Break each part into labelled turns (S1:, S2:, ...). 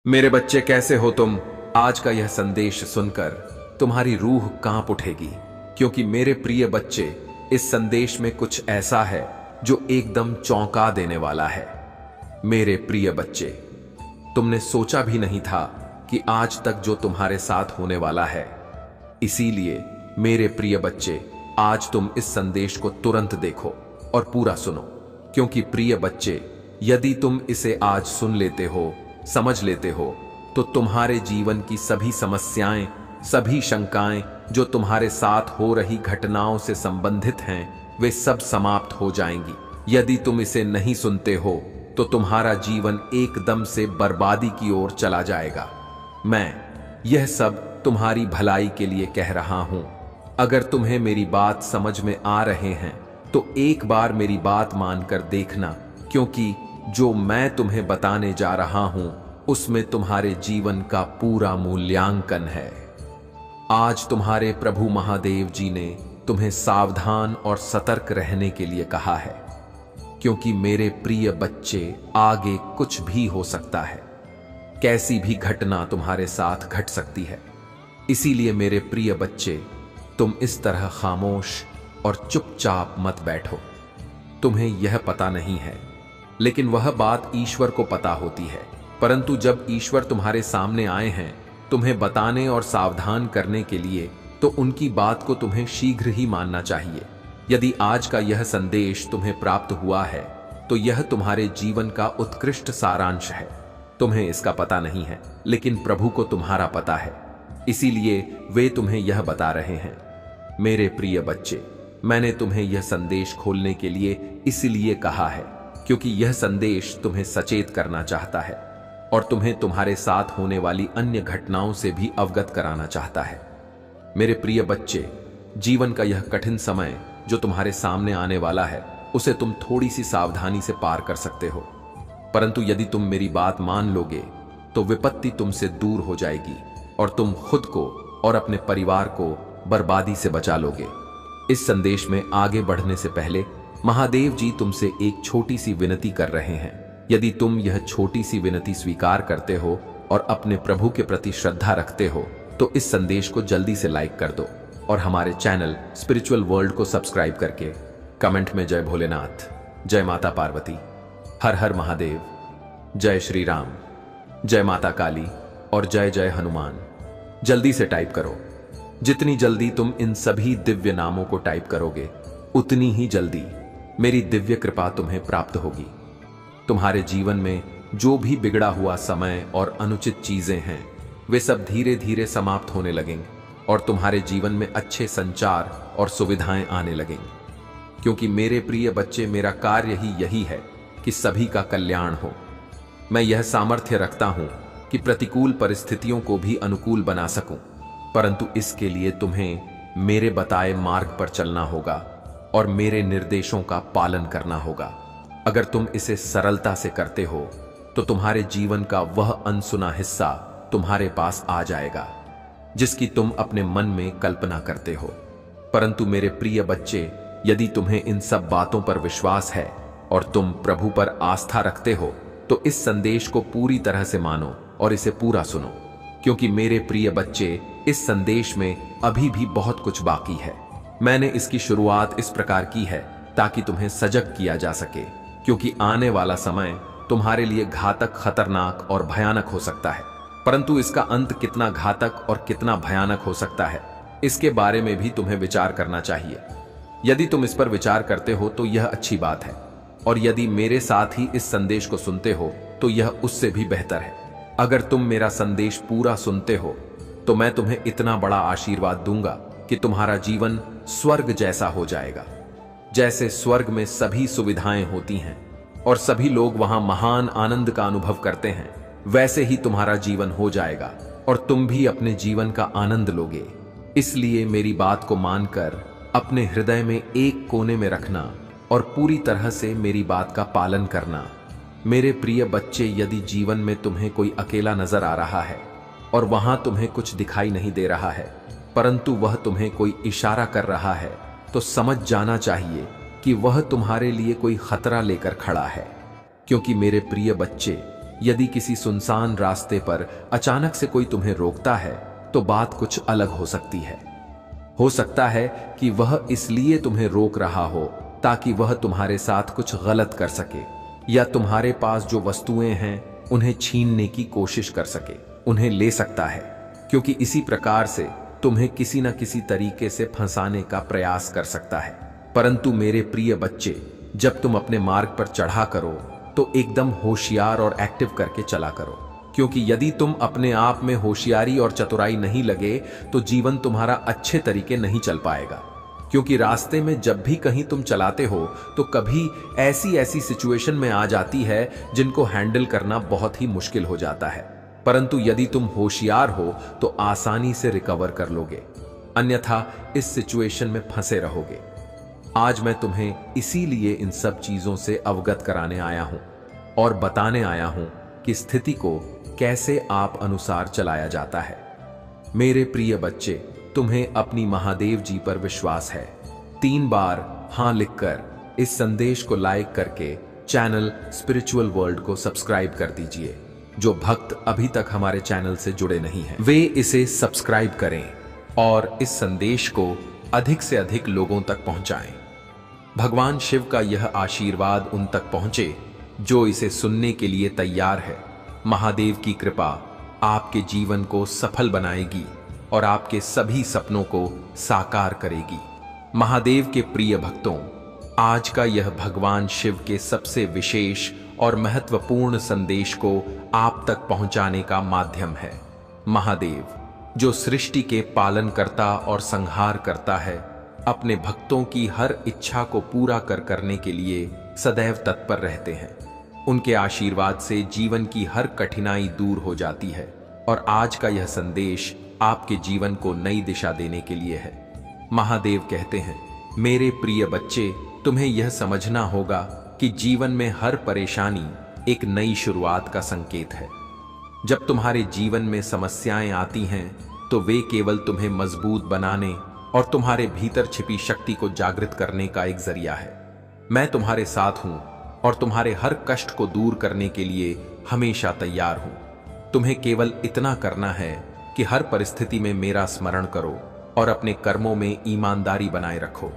S1: मेरे बच्चे कैसे हो तुम। आज का यह संदेश सुनकर तुम्हारी रूह कांप उठेगी, क्योंकि मेरे प्रिय बच्चे, इस संदेश में कुछ ऐसा है जो एकदम चौंका देने वाला है। मेरे प्रिय बच्चे, तुमने सोचा भी नहीं था कि आज तक जो तुम्हारे साथ होने वाला है। इसीलिए मेरे प्रिय बच्चे, आज तुम इस संदेश को तुरंत देखो और पूरा सुनो, क्योंकि प्रिय बच्चे, यदि तुम इसे आज सुन लेते हो, समझ लेते हो, तो तुम्हारे जीवन की सभी समस्याएं, सभी शंकाएं जो तुम्हारे साथ हो रही घटनाओं से संबंधित हैं, वे सब समाप्त हो जाएंगी। यदि तुम इसे नहीं सुनते हो तो तुम्हारा जीवन एकदम से बर्बादी की ओर चला जाएगा। मैं यह सब तुम्हारी भलाई के लिए कह रहा हूं। अगर तुम्हें मेरी बात समझ में आ रहे हैं तो एक बार मेरी बात मानकर देखना, क्योंकि जो मैं तुम्हें बताने जा रहा हूं उसमें तुम्हारे जीवन का पूरा मूल्यांकन है। आज तुम्हारे प्रभु महादेव जी ने तुम्हें सावधान और सतर्क रहने के लिए कहा है, क्योंकि मेरे प्रिय बच्चे, आगे कुछ भी हो सकता है। कैसी भी घटना तुम्हारे साथ घट सकती है। इसीलिए मेरे प्रिय बच्चे, तुम इस तरह खामोश और चुपचाप मत बैठो। तुम्हें यह पता नहीं है, लेकिन वह बात ईश्वर को पता होती है। परंतु जब ईश्वर तुम्हारे सामने आए हैं तुम्हें बताने और सावधान करने के लिए, तो उनकी बात को तुम्हें शीघ्र ही मानना चाहिए। यदि आज का यह संदेश तुम्हें प्राप्त हुआ है तो यह तुम्हारे जीवन का उत्कृष्ट सारांश है। तुम्हें इसका पता नहीं है, लेकिन प्रभु को तुम्हारा पता है, इसीलिए वे तुम्हें यह बता रहे हैं। मेरे प्रिय बच्चे, मैंने तुम्हें यह संदेश खोलने के लिए इसलिए कहा है, क्योंकि यह संदेश तुम्हें सचेत करना चाहता है और तुम्हें तुम्हारे साथ होने वाली अन्य घटनाओं से भी अवगत कराना चाहता है। मेरे प्रिय बच्चे, जीवन का यह कठिन समय जो तुम्हारे सामने आने वाला है, उसे तुम थोड़ी सी सावधानी से पार कर सकते हो। परंतु यदि तुम मेरी बात मान लोगे तो विपत्ति तुमसे दूर हो जाएगी और तुम खुद को और अपने परिवार को बर्बादी से बचा लोगे। इस संदेश में आगे बढ़ने से पहले महादेव जी तुमसे एक छोटी सी विनती कर रहे हैं। यदि तुम यह छोटी सी विनती स्वीकार करते हो और अपने प्रभु के प्रति श्रद्धा रखते हो तो इस संदेश को जल्दी से लाइक कर दो और हमारे चैनल स्पिरिचुअल वर्ल्ड को सब्सक्राइब करके कमेंट में जय भोलेनाथ, जय माता पार्वती, हर हर महादेव, जय श्री राम, जय माता काली और जय जय हनुमान जल्दी से टाइप करो। जितनी जल्दी तुम इन सभी दिव्य नामों को टाइप करोगे, उतनी ही जल्दी मेरी दिव्य कृपा तुम्हें प्राप्त होगी। तुम्हारे जीवन में जो भी बिगड़ा हुआ समय और अनुचित चीजें हैं, वे सब धीरे धीरे समाप्त होने लगेंगे और तुम्हारे जीवन में अच्छे संचार और सुविधाएं आने लगेंगी। क्योंकि मेरे प्रिय बच्चे, मेरा कार्य ही यही है कि सभी का कल्याण हो। मैं यह सामर्थ्य रखता हूं कि प्रतिकूल परिस्थितियों को भी अनुकूल बना सकूं, परंतु इसके लिए तुम्हें मेरे बताए मार्ग पर चलना होगा और मेरे निर्देशों का पालन करना होगा। अगर तुम इसे सरलता से करते हो तो तुम्हारे जीवन का वह अनसुना हिस्सा तुम्हारे पास आ जाएगा जिसकी तुम अपने मन में कल्पना करते हो। परंतु मेरे प्रिय बच्चे, यदि तुम्हें इन सब बातों पर विश्वास है और तुम प्रभु पर आस्था रखते हो तो इस संदेश को पूरी तरह से मानो और इसे पूरा सुनो, क्योंकि मेरे प्रिय बच्चे, इस संदेश में अभी भी बहुत कुछ बाकी है। मैंने इसकी शुरुआत इस प्रकार की है ताकि तुम्हें सजग किया जा सके, क्योंकि आने वाला समय तुम्हारे लिए घातक, खतरनाक और भयानक हो सकता है। परंतु इसका अंत कितना घातक और कितना भयानक हो सकता है, इसके बारे में भी तुम्हें विचार करना चाहिए। यदि तुम इस पर विचार करते हो तो यह अच्छी बात है, और यदि मेरे साथ ही इस संदेश को सुनते हो तो यह उससे भी बेहतर है। अगर तुम मेरा संदेश पूरा सुनते हो तो मैं तुम्हें इतना बड़ा आशीर्वाद दूंगा कि तुम्हारा जीवन स्वर्ग जैसा हो जाएगा। जैसे स्वर्ग में सभी सुविधाएं होती हैं और सभी लोग वहां महान आनंद का अनुभव करते हैं, वैसे ही तुम्हारा जीवन हो जाएगा और तुम भी अपने जीवन का आनंद लोगे। इसलिए मेरी बात को मानकर अपने हृदय में एक कोने में रखना और पूरी तरह से मेरी बात का पालन करना। मेरे प्रिय बच्चे, यदि जीवन में तुम्हें कोई अकेला नजर आ रहा है और वहां तुम्हें कुछ दिखाई नहीं दे रहा है, परंतु वह तुम्हें कोई इशारा कर रहा है, तो समझ जाना चाहिए कि वह तुम्हारे लिए कोई खतरा लेकर खड़ा है। क्योंकि मेरे प्रिय बच्चे, यदि किसी सुनसान रास्ते पर अचानक से कोई तुम्हें रोकता है तो बात कुछ अलग हो सकती है। हो सकता है कि वह इसलिए तुम्हें रोक रहा हो ताकि वह तुम्हारे साथ कुछ गलत कर सके, या तुम्हारे पास जो वस्तुएं हैं उन्हें छीनने की कोशिश कर सके, उन्हें ले सकता है, क्योंकि इसी प्रकार से तुम्हें किसी न किसी तरीके से फंसाने का प्रयास कर सकता है। परंतु मेरे प्रिय बच्चे, जब तुम अपने मार्ग पर चढ़ा करो तो एकदम होशियार और एक्टिव करके चला करो, क्योंकि यदि तुम अपने आप में होशियारी और चतुराई नहीं लगे तो जीवन तुम्हारा अच्छे तरीके नहीं चल पाएगा। क्योंकि रास्ते में जब भी कहीं तुम चलाते हो तो कभी ऐसी ऐसी सिचुएशन में आ जाती है जिनको हैंडल करना बहुत ही मुश्किल हो जाता है, परंतु यदि तुम होशियार हो तो आसानी से रिकवर कर लोगे, अन्यथा इस सिचुएशन में फंसे रहोगे। आज मैं तुम्हें इसीलिए इन सब चीजों से अवगत कराने आया हूं और बताने आया हूं कि स्थिति को कैसे आप अनुसार चलाया जाता है। मेरे प्रिय बच्चे, तुम्हें अपनी महादेव जी पर विश्वास है? 3 बार हां लिखकर इस संदेश को लाइक करके चैनल स्पिरिचुअल वर्ल्ड को सब्सक्राइब कर दीजिए। जो भक्त अभी तक हमारे चैनल से जुड़े नहीं हैं, वे इसे सब्सक्राइब करें और इस संदेश को अधिक से अधिक लोगों तक पहुंचाएं। भगवान शिव का यह आशीर्वाद उन तक पहुंचे जो इसे सुनने के लिए तैयार है। महादेव की कृपा आपके जीवन को सफल बनाएगी और आपके सभी सपनों को साकार करेगी। महादेव के प्रिय भक्तों, आज का यह भगवान शिव के सबसे विशेष और महत्वपूर्ण संदेश को आप तक पहुंचाने का माध्यम है। महादेव, जो सृष्टि के पालन करता और संहार करता है, अपने भक्तों की हर इच्छा को पूरा करने के लिए सदैव तत्पर रहते हैं। उनके आशीर्वाद से जीवन की हर कठिनाई दूर हो जाती है और आज का यह संदेश आपके जीवन को नई दिशा देने के लिए है। महादेव कहते हैं, मेरे प्रिय बच्चे, तुम्हें यह समझना होगा कि जीवन में हर परेशानी एक नई शुरुआत का संकेत है। जब तुम्हारे जीवन में समस्याएं आती हैं तो वे केवल तुम्हें मजबूत बनाने और तुम्हारे भीतर छिपी शक्ति को जागृत करने का एक जरिया है। मैं तुम्हारे साथ हूं और तुम्हारे हर कष्ट को दूर करने के लिए हमेशा तैयार हूं। तुम्हें केवल इतना करना है कि हर परिस्थिति में मेरा स्मरण करो और अपने कर्मों में ईमानदारी बनाए रखो।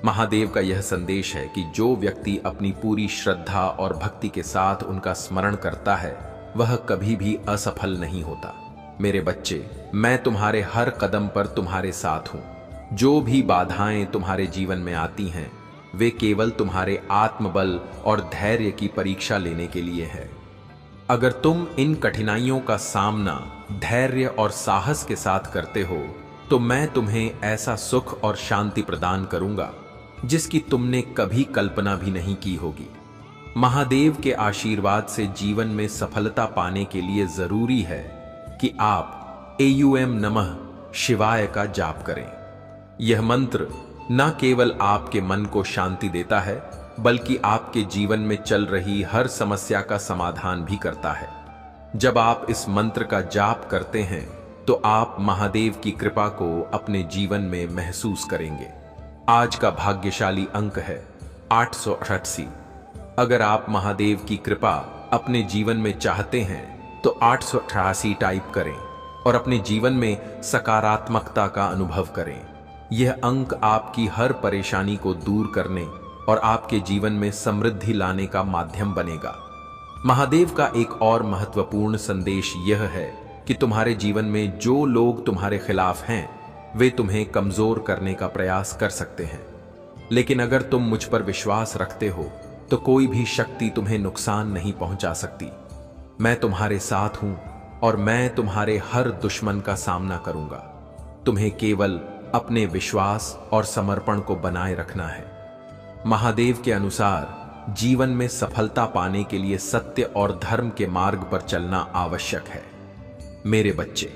S1: महादेव का यह संदेश है कि जो व्यक्ति अपनी पूरी श्रद्धा और भक्ति के साथ उनका स्मरण करता है, वह कभी भी असफल नहीं होता। मेरे बच्चे, मैं तुम्हारे हर कदम पर तुम्हारे साथ हूं। जो भी बाधाएं तुम्हारे जीवन में आती हैं, वे केवल तुम्हारे आत्मबल और धैर्य की परीक्षा लेने के लिए है। अगर तुम इन कठिनाइयों का सामना धैर्य और साहस के साथ करते हो तो मैं तुम्हें ऐसा सुख और शांति प्रदान करूंगा जिसकी तुमने कभी कल्पना भी नहीं की होगी। महादेव के आशीर्वाद से जीवन में सफलता पाने के लिए जरूरी है कि आप एयूएम नमः शिवाय का जाप करें। यह मंत्र न केवल आपके मन को शांति देता है, बल्कि आपके जीवन में चल रही हर समस्या का समाधान भी करता है। जब आप इस मंत्र का जाप करते हैं तो आप महादेव की कृपा को अपने जीवन में महसूस करेंगे। आज का भाग्यशाली अंक है 888। अगर आप महादेव की कृपा अपने जीवन में चाहते हैं तो 888 टाइप करें और अपने जीवन में सकारात्मकता का अनुभव करें। यह अंक आपकी हर परेशानी को दूर करने और आपके जीवन में समृद्धि लाने का माध्यम बनेगा। महादेव का एक और महत्वपूर्ण संदेश यह है कि तुम्हारे जीवन में जो लोग तुम्हारे खिलाफ हैं, वे तुम्हें कमजोर करने का प्रयास कर सकते हैं, लेकिन अगर तुम मुझ पर विश्वास रखते हो तो कोई भी शक्ति तुम्हें नुकसान नहीं पहुंचा सकती। मैं तुम्हारे साथ हूं और मैं तुम्हारे हर दुश्मन का सामना करूंगा। तुम्हें केवल अपने विश्वास और समर्पण को बनाए रखना है। महादेव के अनुसार जीवन में सफलता पाने के लिए सत्य और धर्म के मार्ग पर चलना आवश्यक है। मेरे बच्चे,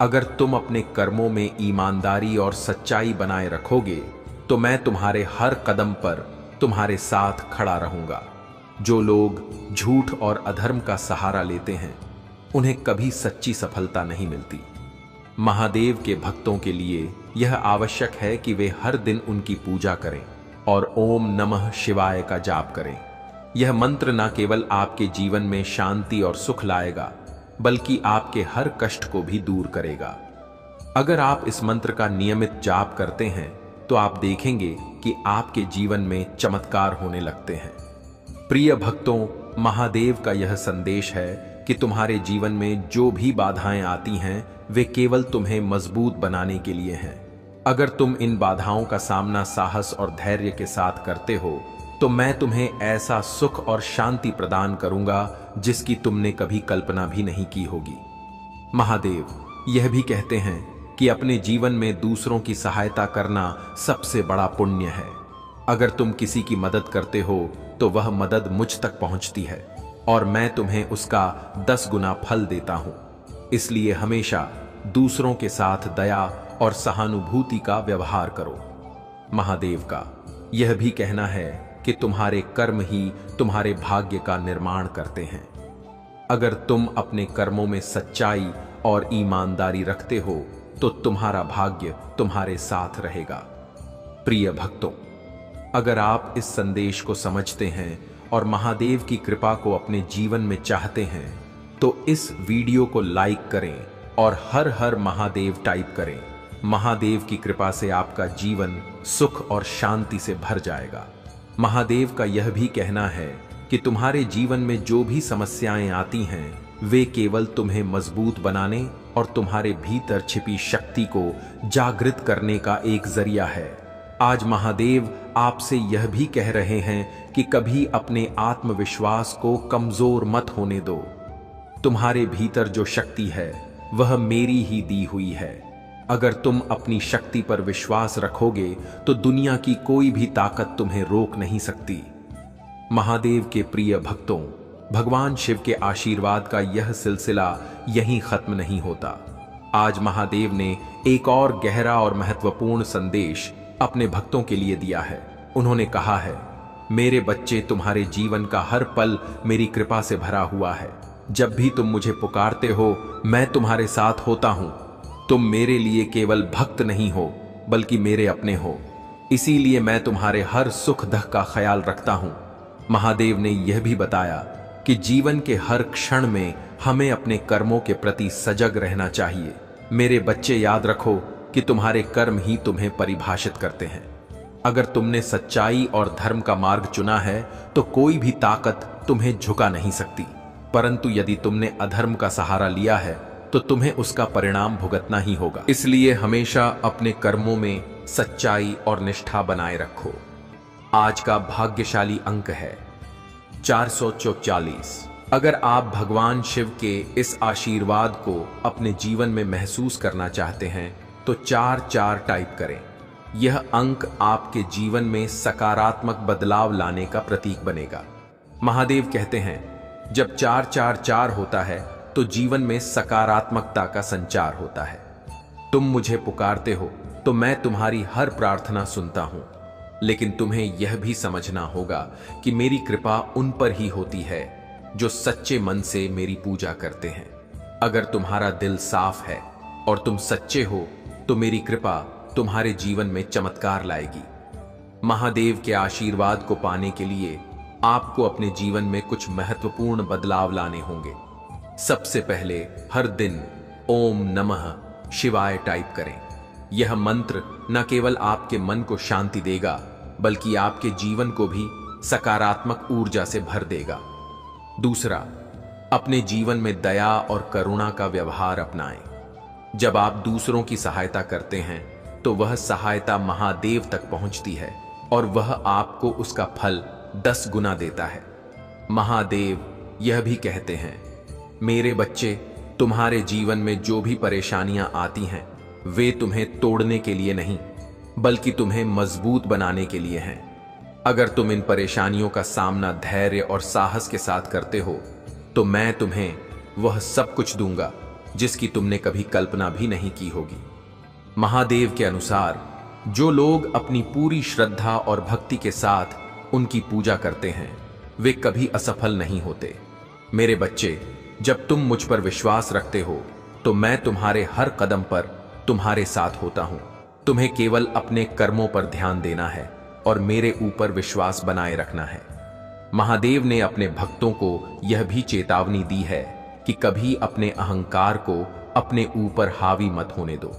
S1: अगर तुम अपने कर्मों में ईमानदारी और सच्चाई बनाए रखोगे तो मैं तुम्हारे हर कदम पर तुम्हारे साथ खड़ा रहूंगा। जो लोग झूठ और अधर्म का सहारा लेते हैं, उन्हें कभी सच्ची सफलता नहीं मिलती। महादेव के भक्तों के लिए यह आवश्यक है कि वे हर दिन उनकी पूजा करें और ओम नमः शिवाय का जाप करें। यह मंत्र न केवल आपके जीवन में शांति और सुख लाएगा, बल्कि आपके हर कष्ट को भी दूर करेगा। अगर आप इस मंत्र का नियमित जाप करते हैं तो आप देखेंगे कि आपके जीवन में चमत्कार होने लगते हैं। प्रिय भक्तों, महादेव का यह संदेश है कि तुम्हारे जीवन में जो भी बाधाएं आती हैं वे केवल तुम्हें मजबूत बनाने के लिए हैं। अगर तुम इन बाधाओं का सामना साहस और धैर्य के साथ करते हो तो मैं तुम्हें ऐसा सुख और शांति प्रदान करूंगा जिसकी तुमने कभी कल्पना भी नहीं की होगी। महादेव यह भी कहते हैं कि अपने जीवन में दूसरों की सहायता करना सबसे बड़ा पुण्य है। अगर तुम किसी की मदद करते हो तो वह मदद मुझ तक पहुंचती है और मैं तुम्हें उसका 10 गुना फल देता हूं। इसलिए हमेशा दूसरों के साथ दया और सहानुभूति का व्यवहार करो। महादेव का यह भी कहना है कि तुम्हारे कर्म ही तुम्हारे भाग्य का निर्माण करते हैं। अगर तुम अपने कर्मों में सच्चाई और ईमानदारी रखते हो तो तुम्हारा भाग्य तुम्हारे साथ रहेगा। प्रिय भक्तों, अगर आप इस संदेश को समझते हैं और महादेव की कृपा को अपने जीवन में चाहते हैं तो इस वीडियो को लाइक करें और हर हर महादेव टाइप करें। महादेव की कृपा से आपका जीवन सुख और शांति से भर जाएगा। महादेव का यह भी कहना है कि तुम्हारे जीवन में जो भी समस्याएं आती हैं वे केवल तुम्हें मजबूत बनाने और तुम्हारे भीतर छिपी शक्ति को जागृत करने का एक जरिया है। आज महादेव आपसे यह भी कह रहे हैं कि कभी अपने आत्मविश्वास को कमजोर मत होने दो। तुम्हारे भीतर जो शक्ति है वह मेरी ही दी हुई है। अगर तुम अपनी शक्ति पर विश्वास रखोगे तो दुनिया की कोई भी ताकत तुम्हें रोक नहीं सकती। महादेव के प्रिय भक्तों, भगवान शिव के आशीर्वाद का यह सिलसिला यहीं खत्म नहीं होता। आज महादेव ने एक और गहरा और महत्वपूर्ण संदेश अपने भक्तों के लिए दिया है। उन्होंने कहा है, मेरे बच्चे, तुम्हारे जीवन का हर पल मेरी कृपा से भरा हुआ है। जब भी तुम मुझे पुकारते हो मैं तुम्हारे साथ होता हूं। तुम मेरे लिए केवल भक्त नहीं हो बल्कि मेरे अपने हो, इसीलिए मैं तुम्हारे हर सुख दुख का ख्याल रखता हूं। महादेव ने यह भी बताया कि जीवन के हर क्षण में हमें अपने कर्मों के प्रति सजग रहना चाहिए। मेरे बच्चे, याद रखो कि तुम्हारे कर्म ही तुम्हें परिभाषित करते हैं। अगर तुमने सच्चाई और धर्म का मार्ग चुना है तो कोई भी ताकत तुम्हें झुका नहीं सकती, परंतु यदि तुमने अधर्म का सहारा लिया है तो तुम्हें उसका परिणाम भुगतना ही होगा। इसलिए हमेशा अपने कर्मों में सच्चाई और निष्ठा बनाए रखो। आज का भाग्यशाली अंक है 444। अगर आप भगवान शिव के इस आशीर्वाद को अपने जीवन में महसूस करना चाहते हैं तो 44 टाइप करें। यह अंक आपके जीवन में सकारात्मक बदलाव लाने का प्रतीक बनेगा। महादेव कहते हैं, जब 444 होता है तो जीवन में सकारात्मकता का संचार होता है। तुम मुझे पुकारते हो तो मैं तुम्हारी हर प्रार्थना सुनता हूं, लेकिन तुम्हें यह भी समझना होगा कि मेरी कृपा उन पर ही होती है जो सच्चे मन से मेरी पूजा करते हैं। अगर तुम्हारा दिल साफ है और तुम सच्चे हो तो मेरी कृपा तुम्हारे जीवन में चमत्कार लाएगी। महादेव के आशीर्वाद को पाने के लिए आपको अपने जीवन में कुछ महत्वपूर्ण बदलाव लाने होंगे। सबसे पहले हर दिन ओम नमः शिवाय टाइप करें। यह मंत्र न केवल आपके मन को शांति देगा बल्कि आपके जीवन को भी सकारात्मक ऊर्जा से भर देगा। दूसरा, अपने जीवन में दया और करुणा का व्यवहार अपनाएं। जब आप दूसरों की सहायता करते हैं तो वह सहायता महादेव तक पहुंचती है और वह आपको उसका फल 10 गुना देता है। महादेव यह भी कहते हैं, मेरे बच्चे, तुम्हारे जीवन में जो भी परेशानियां आती हैं वे तुम्हें तोड़ने के लिए नहीं बल्कि तुम्हें मजबूत बनाने के लिए हैं। अगर तुम इन परेशानियों का सामना धैर्य और साहस के साथ करते हो तो मैं तुम्हें वह सब कुछ दूंगा जिसकी तुमने कभी कल्पना भी नहीं की होगी। महादेव के अनुसार जो लोग अपनी पूरी श्रद्धा और भक्ति के साथ उनकी पूजा करते हैं वे कभी असफल नहीं होते। मेरे बच्चे, जब तुम मुझ पर विश्वास रखते हो तो मैं तुम्हारे हर कदम पर तुम्हारे साथ होता हूं। तुम्हें केवल अपने कर्मों पर ध्यान देना है और मेरे ऊपर विश्वास बनाए रखना है। महादेव ने अपने भक्तों को यह भी चेतावनी दी है कि कभी अपने अहंकार को अपने ऊपर हावी मत होने दो।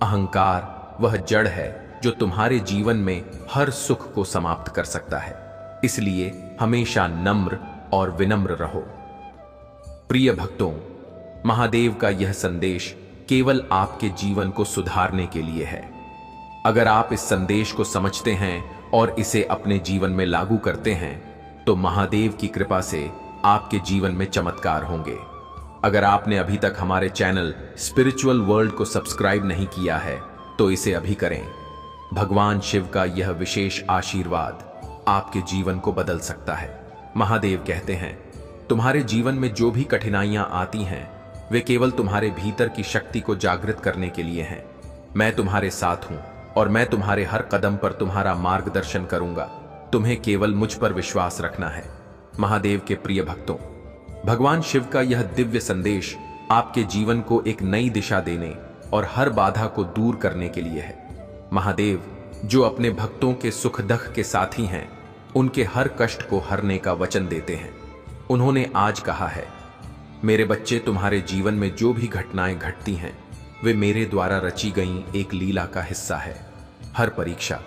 S1: अहंकार वह जड़ है जो तुम्हारे जीवन में हर सुख को समाप्त कर सकता है, इसलिए हमेशा नम्र और विनम्र रहो। प्रिय भक्तों, महादेव का यह संदेश केवल आपके जीवन को सुधारने के लिए है। अगर आप इस संदेश को समझते हैं और इसे अपने जीवन में लागू करते हैं तो महादेव की कृपा से आपके जीवन में चमत्कार होंगे। अगर आपने अभी तक हमारे चैनल स्पिरिचुअल वर्ल्ड को सब्सक्राइब नहीं किया है तो इसे अभी करें। भगवान शिव का यह विशेष आशीर्वाद आपके जीवन को बदल सकता है। महादेव कहते हैं, तुम्हारे जीवन में जो भी कठिनाइयां आती हैं वे केवल तुम्हारे भीतर की शक्ति को जागृत करने के लिए हैं। मैं तुम्हारे साथ हूं और मैं तुम्हारे हर कदम पर तुम्हारा मार्गदर्शन करूंगा। तुम्हें केवल मुझ पर विश्वास रखना है। महादेव के प्रिय भक्तों, भगवान शिव का यह दिव्य संदेश आपके जीवन को एक नई दिशा देने और हर बाधा को दूर करने के लिए है। महादेव जो अपने भक्तों के सुख दुख के साथी हैं, उनके हर कष्ट को हरने का वचन देते हैं। उन्होंने आज कहा है, मेरे बच्चे, तुम्हारे जीवन में जो भी घटनाएं घटती हैं वे मेरे द्वारा रची गई एक लीला का हिस्सा है। हर परीक्षा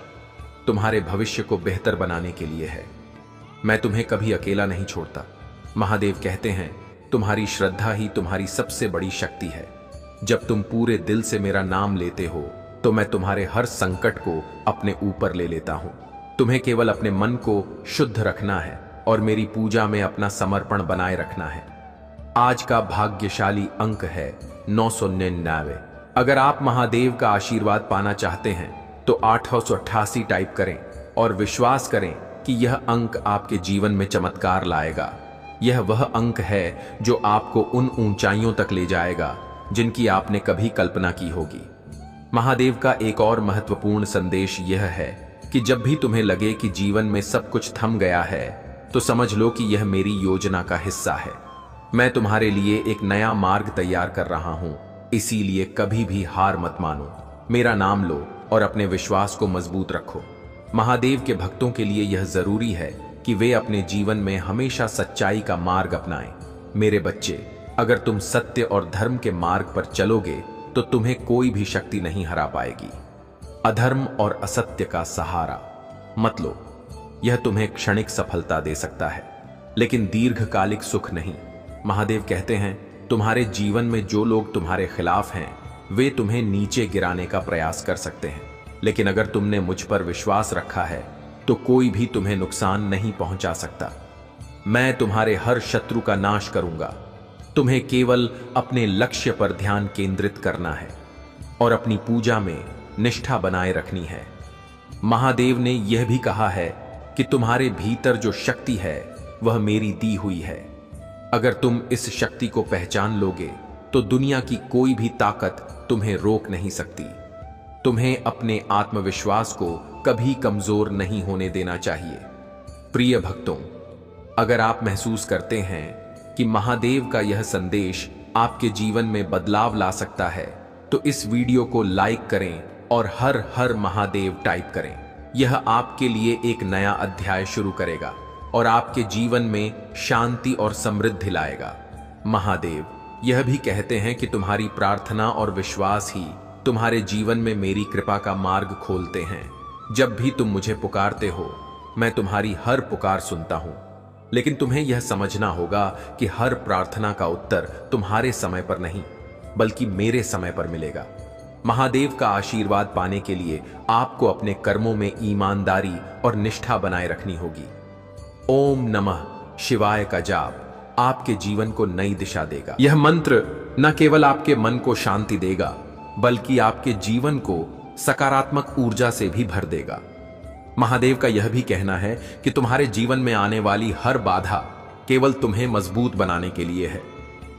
S1: तुम्हारे भविष्य को बेहतर बनाने के लिए है। मैं तुम्हें कभी अकेला नहीं छोड़ता। महादेव कहते हैं, तुम्हारी श्रद्धा ही तुम्हारी सबसे बड़ी शक्ति है। जब तुम पूरे दिल से मेरा नाम लेते हो तो मैं तुम्हारे हर संकट को अपने ऊपर ले लेता हूं। तुम्हें केवल अपने मन को शुद्ध रखना है और मेरी पूजा में अपना समर्पण बनाए रखना है। आज का भाग्यशाली अंक है 999। अगर आप महादेव का आशीर्वाद पाना चाहते हैं तो 888 टाइप करें और विश्वास करें कि यह अंक आपके जीवन में चमत्कार लाएगा। यह वह अंक है जो आपको उन ऊंचाइयों तक ले जाएगा जिनकी आपने कभी कल्पना की होगी। महादेव का एक और महत्वपूर्ण संदेश यह है कि जब भी तुम्हें लगे कि जीवन में सब कुछ थम गया है तो समझ लो कि यह मेरी योजना का हिस्सा है। मैं तुम्हारे लिए एक नया मार्ग तैयार कर रहा हूं, इसीलिए कभी भी हार मत मानो। मेरा नाम लो और अपने विश्वास को मजबूत रखो। महादेव के भक्तों के लिए यह जरूरी है कि वे अपने जीवन में हमेशा सच्चाई का मार्ग अपनाएं। मेरे बच्चे, अगर तुम सत्य और धर्म के मार्ग पर चलोगे तो तुम्हें कोई भी शक्ति नहीं हरा पाएगी। अधर्म और असत्य का सहारा मत लो। यह तुम्हें क्षणिक सफलता दे सकता है लेकिन दीर्घकालिक सुख नहीं। महादेव कहते हैं, तुम्हारे जीवन में जो लोग तुम्हारे खिलाफ हैं वे तुम्हें नीचे गिराने का प्रयास कर सकते हैं, लेकिन अगर तुमने मुझ पर विश्वास रखा है तो कोई भी तुम्हें नुकसान नहीं पहुंचा सकता। मैं तुम्हारे हर शत्रु का नाश करूंगा। तुम्हें केवल अपने लक्ष्य पर ध्यान केंद्रित करना है और अपनी पूजा में निष्ठा बनाए रखनी है। महादेव ने यह भी कहा है कि तुम्हारे भीतर जो शक्ति है वह मेरी दी हुई है। अगर तुम इस शक्ति को पहचान लोगे तो दुनिया की कोई भी ताकत तुम्हें रोक नहीं सकती। तुम्हें अपने आत्मविश्वास को कभी कमजोर नहीं होने देना चाहिए। प्रिय भक्तों, अगर आप महसूस करते हैं कि महादेव का यह संदेश आपके जीवन में बदलाव ला सकता है तो इस वीडियो को लाइक करें और हर हर महादेव टाइप करें। यह आपके लिए एक नया अध्याय शुरू करेगा और आपके जीवन में शांति और समृद्धि लाएगा। महादेव यह भी कहते हैं कि तुम्हारी प्रार्थना और विश्वास ही तुम्हारे जीवन में मेरी कृपा का मार्ग खोलते हैं। जब भी तुम मुझे पुकारते हो मैं तुम्हारी हर पुकार सुनता हूं, लेकिन तुम्हें यह समझना होगा कि हर प्रार्थना का उत्तर तुम्हारे समय पर नहीं बल्कि मेरे समय पर मिलेगा। महादेव का आशीर्वाद पाने के लिए आपको अपने कर्मों में ईमानदारी और निष्ठा बनाए रखनी होगी। ओम नमः शिवाय का जाप आपके जीवन को नई दिशा देगा। यह मंत्र न केवल आपके मन को शांति देगा बल्कि आपके जीवन को सकारात्मक ऊर्जा से भी भर देगा। महादेव का यह भी कहना है कि तुम्हारे जीवन में आने वाली हर बाधा केवल तुम्हें मजबूत बनाने के लिए है।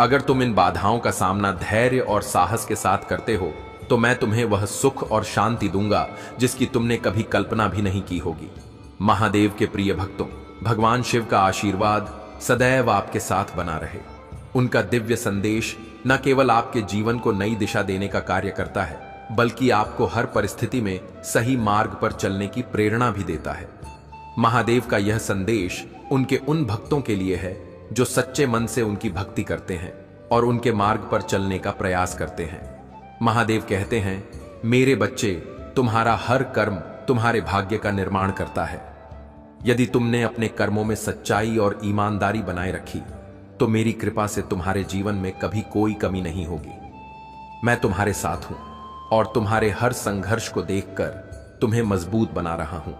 S1: अगर तुम इन बाधाओं का सामना धैर्य और साहस के साथ करते हो तो मैं तुम्हें वह सुख और शांति दूंगा जिसकी तुमने कभी कल्पना भी नहीं की होगी। महादेव के प्रिय भक्तों, भगवान शिव का आशीर्वाद सदैव आपके साथ बना रहे। उनका दिव्य संदेश न केवल आपके जीवन को नई दिशा देने का कार्य करता है बल्कि आपको हर परिस्थिति में सही मार्ग पर चलने की प्रेरणा भी देता है। महादेव का यह संदेश उनके उन भक्तों के लिए है जो सच्चे मन से उनकी भक्ति करते हैं और उनके मार्ग पर चलने का प्रयास करते हैं। महादेव कहते हैं, मेरे बच्चे, तुम्हारा हर कर्म तुम्हारे भाग्य का निर्माण करता है। यदि तुमने अपने कर्मों में सच्चाई और ईमानदारी बनाए रखी तो मेरी कृपा से तुम्हारे जीवन में कभी कोई कमी नहीं होगी। मैं तुम्हारे साथ हूं और तुम्हारे हर संघर्ष को देखकर तुम्हें मजबूत बना रहा हूं।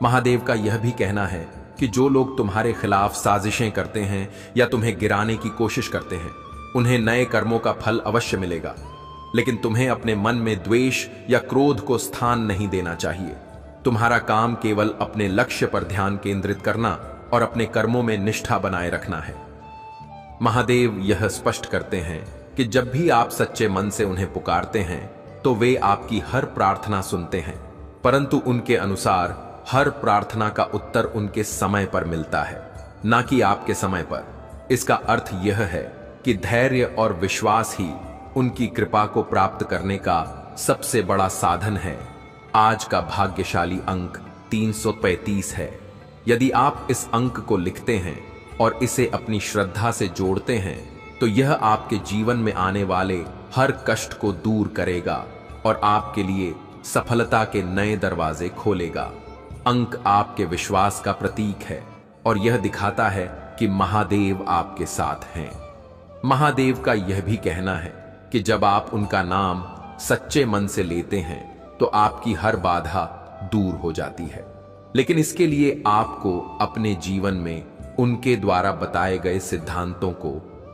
S1: महादेव का यह भी कहना है कि जो लोग तुम्हारे खिलाफ साजिशें करते हैं या तुम्हें गिराने की कोशिश करते हैं, उन्हें नए कर्मों का फल अवश्य मिलेगा, लेकिन तुम्हें अपने मन में द्वेष या क्रोध को स्थान नहीं देना चाहिए। तुम्हारा काम केवल अपने लक्ष्य पर ध्यान केंद्रित करना और अपने कर्मों में निष्ठा बनाए रखना है। महादेव यह स्पष्ट करते हैं कि जब भी आप सच्चे मन से उन्हें पुकारते हैं तो वे आपकी हर प्रार्थना सुनते हैं, परंतु उनके अनुसार हर प्रार्थना का उत्तर उनके समय पर मिलता है, ना कि आपके समय पर। इसका अर्थ यह है कि धैर्य और विश्वास ही उनकी कृपा को प्राप्त करने का सबसे बड़ा साधन है। आज का भाग्यशाली अंक 335 है। यदि आप इस अंक को लिखते हैं और इसे अपनी श्रद्धा से जोड़ते हैं तो यह आपके जीवन में आने वाले हर कष्ट को दूर करेगा और आपके लिए सफलता के नए दरवाजे खोलेगा। अंक आपके विश्वास का प्रतीक है और यह दिखाता है कि महादेव आपके साथ हैं। महादेव का यह भी कहना है कि जब आप उनका नाम सच्चे मन से लेते हैं तो आपकी हर बाधा दूर हो जाती है, लेकिन इसके लिए आपको अपने जीवन में उनके द्वारा बताए गए सिद्धांतों को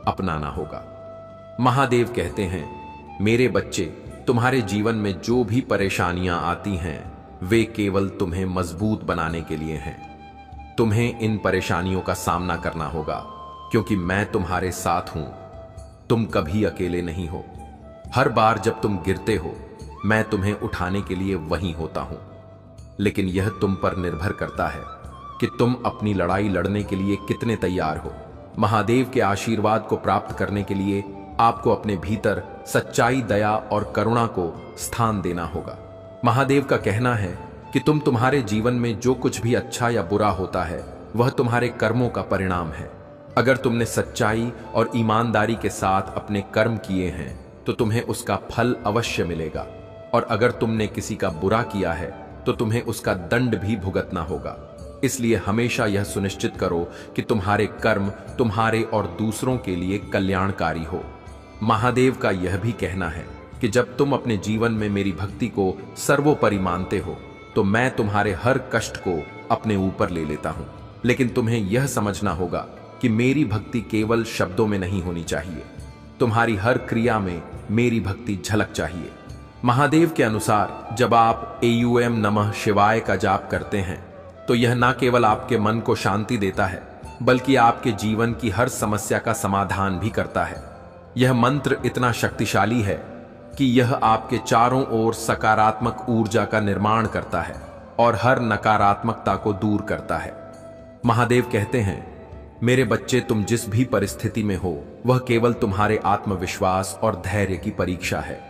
S1: अपनाना होगा। महादेव कहते हैं, मेरे बच्चे, तुम्हारे जीवन में जो भी परेशानियां आती हैं वे केवल तुम्हें मजबूत बनाने के लिए हैं। तुम्हें इन परेशानियों का सामना करना होगा क्योंकि मैं तुम्हारे साथ हूं। तुम कभी अकेले नहीं हो। हर बार जब तुम गिरते हो मैं तुम्हें उठाने के लिए वहीं होता हूं, लेकिन यह तुम पर निर्भर करता है कि तुम अपनी लड़ाई लड़ने के लिए कितने तैयार हो। महादेव के आशीर्वाद को प्राप्त करने के लिए आपको अपने भीतर सच्चाई, दया और करुणा को स्थान देना होगा। महादेव का कहना है कि तुम्हारे जीवन में जो कुछ भी अच्छा या बुरा होता है वह तुम्हारे कर्मों का परिणाम है। अगर तुमने सच्चाई और ईमानदारी के साथ अपने कर्म किए हैं तो तुम्हें उसका फल अवश्य मिलेगा, और अगर तुमने किसी का बुरा किया है तो तुम्हें उसका दंड भी भुगतना होगा। इसलिए हमेशा यह सुनिश्चित करो कि तुम्हारे कर्म तुम्हारे और दूसरों के लिए कल्याणकारी हो। महादेव का यह भी कहना है कि जब तुम अपने जीवन में मेरी भक्ति को सर्वोपरि मानते हो तो मैं तुम्हारे हर कष्ट को अपने ऊपर ले लेता हूं, लेकिन तुम्हें यह समझना होगा कि मेरी भक्ति केवल शब्दों में नहीं होनी चाहिए। तुम्हारी हर क्रिया में मेरी भक्ति झलक चाहिए। महादेव के अनुसार जब आप एयूएम नमः शिवाय का जाप करते हैं तो यह न केवल आपके मन को शांति देता है बल्कि आपके जीवन की हर समस्या का समाधान भी करता है। यह मंत्र इतना शक्तिशाली है कि यह आपके चारों ओर सकारात्मक ऊर्जा का निर्माण करता है और हर नकारात्मकता को दूर करता है। महादेव कहते हैं, मेरे बच्चे, तुम जिस भी परिस्थिति में हो वह केवल तुम्हारे आत्मविश्वास और धैर्य की परीक्षा है।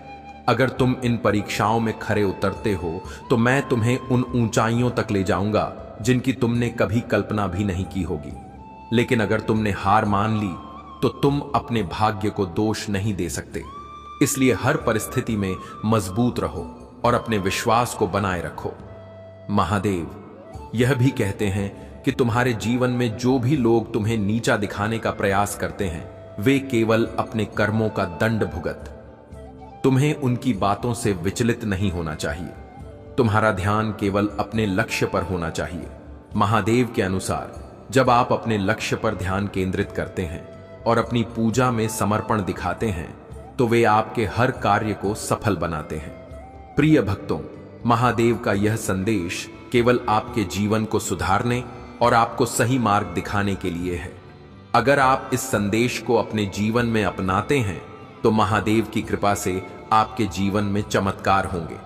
S1: अगर तुम इन परीक्षाओं में खरे उतरते हो तो मैं तुम्हें उन ऊंचाइयों तक ले जाऊंगा जिनकी तुमने कभी कल्पना भी नहीं की होगी। लेकिन अगर तुमने हार मान ली तो तुम अपने भाग्य को दोष नहीं दे सकते। इसलिए हर परिस्थिति में मजबूत रहो और अपने विश्वास को बनाए रखो। महादेव यह भी कहते हैं कि तुम्हारे जीवन में जो भी लोग तुम्हें नीचा दिखाने का प्रयास करते हैं वे केवल अपने कर्मों का दंड भुगत। तुम्हें उनकी बातों से विचलित नहीं होना चाहिए। तुम्हारा ध्यान केवल अपने लक्ष्य पर होना चाहिए। महादेव के अनुसार जब आप अपने लक्ष्य पर ध्यान केंद्रित करते हैं और अपनी पूजा में समर्पण दिखाते हैं तो वे आपके हर कार्य को सफल बनाते हैं। प्रिय भक्तों, महादेव का यह संदेश केवल आपके जीवन को सुधारने और आपको सही मार्ग दिखाने के लिए है। अगर आप इस संदेश को अपने जीवन में अपनाते हैं तो महादेव की कृपा से आपके जीवन में चमत्कार होंगे।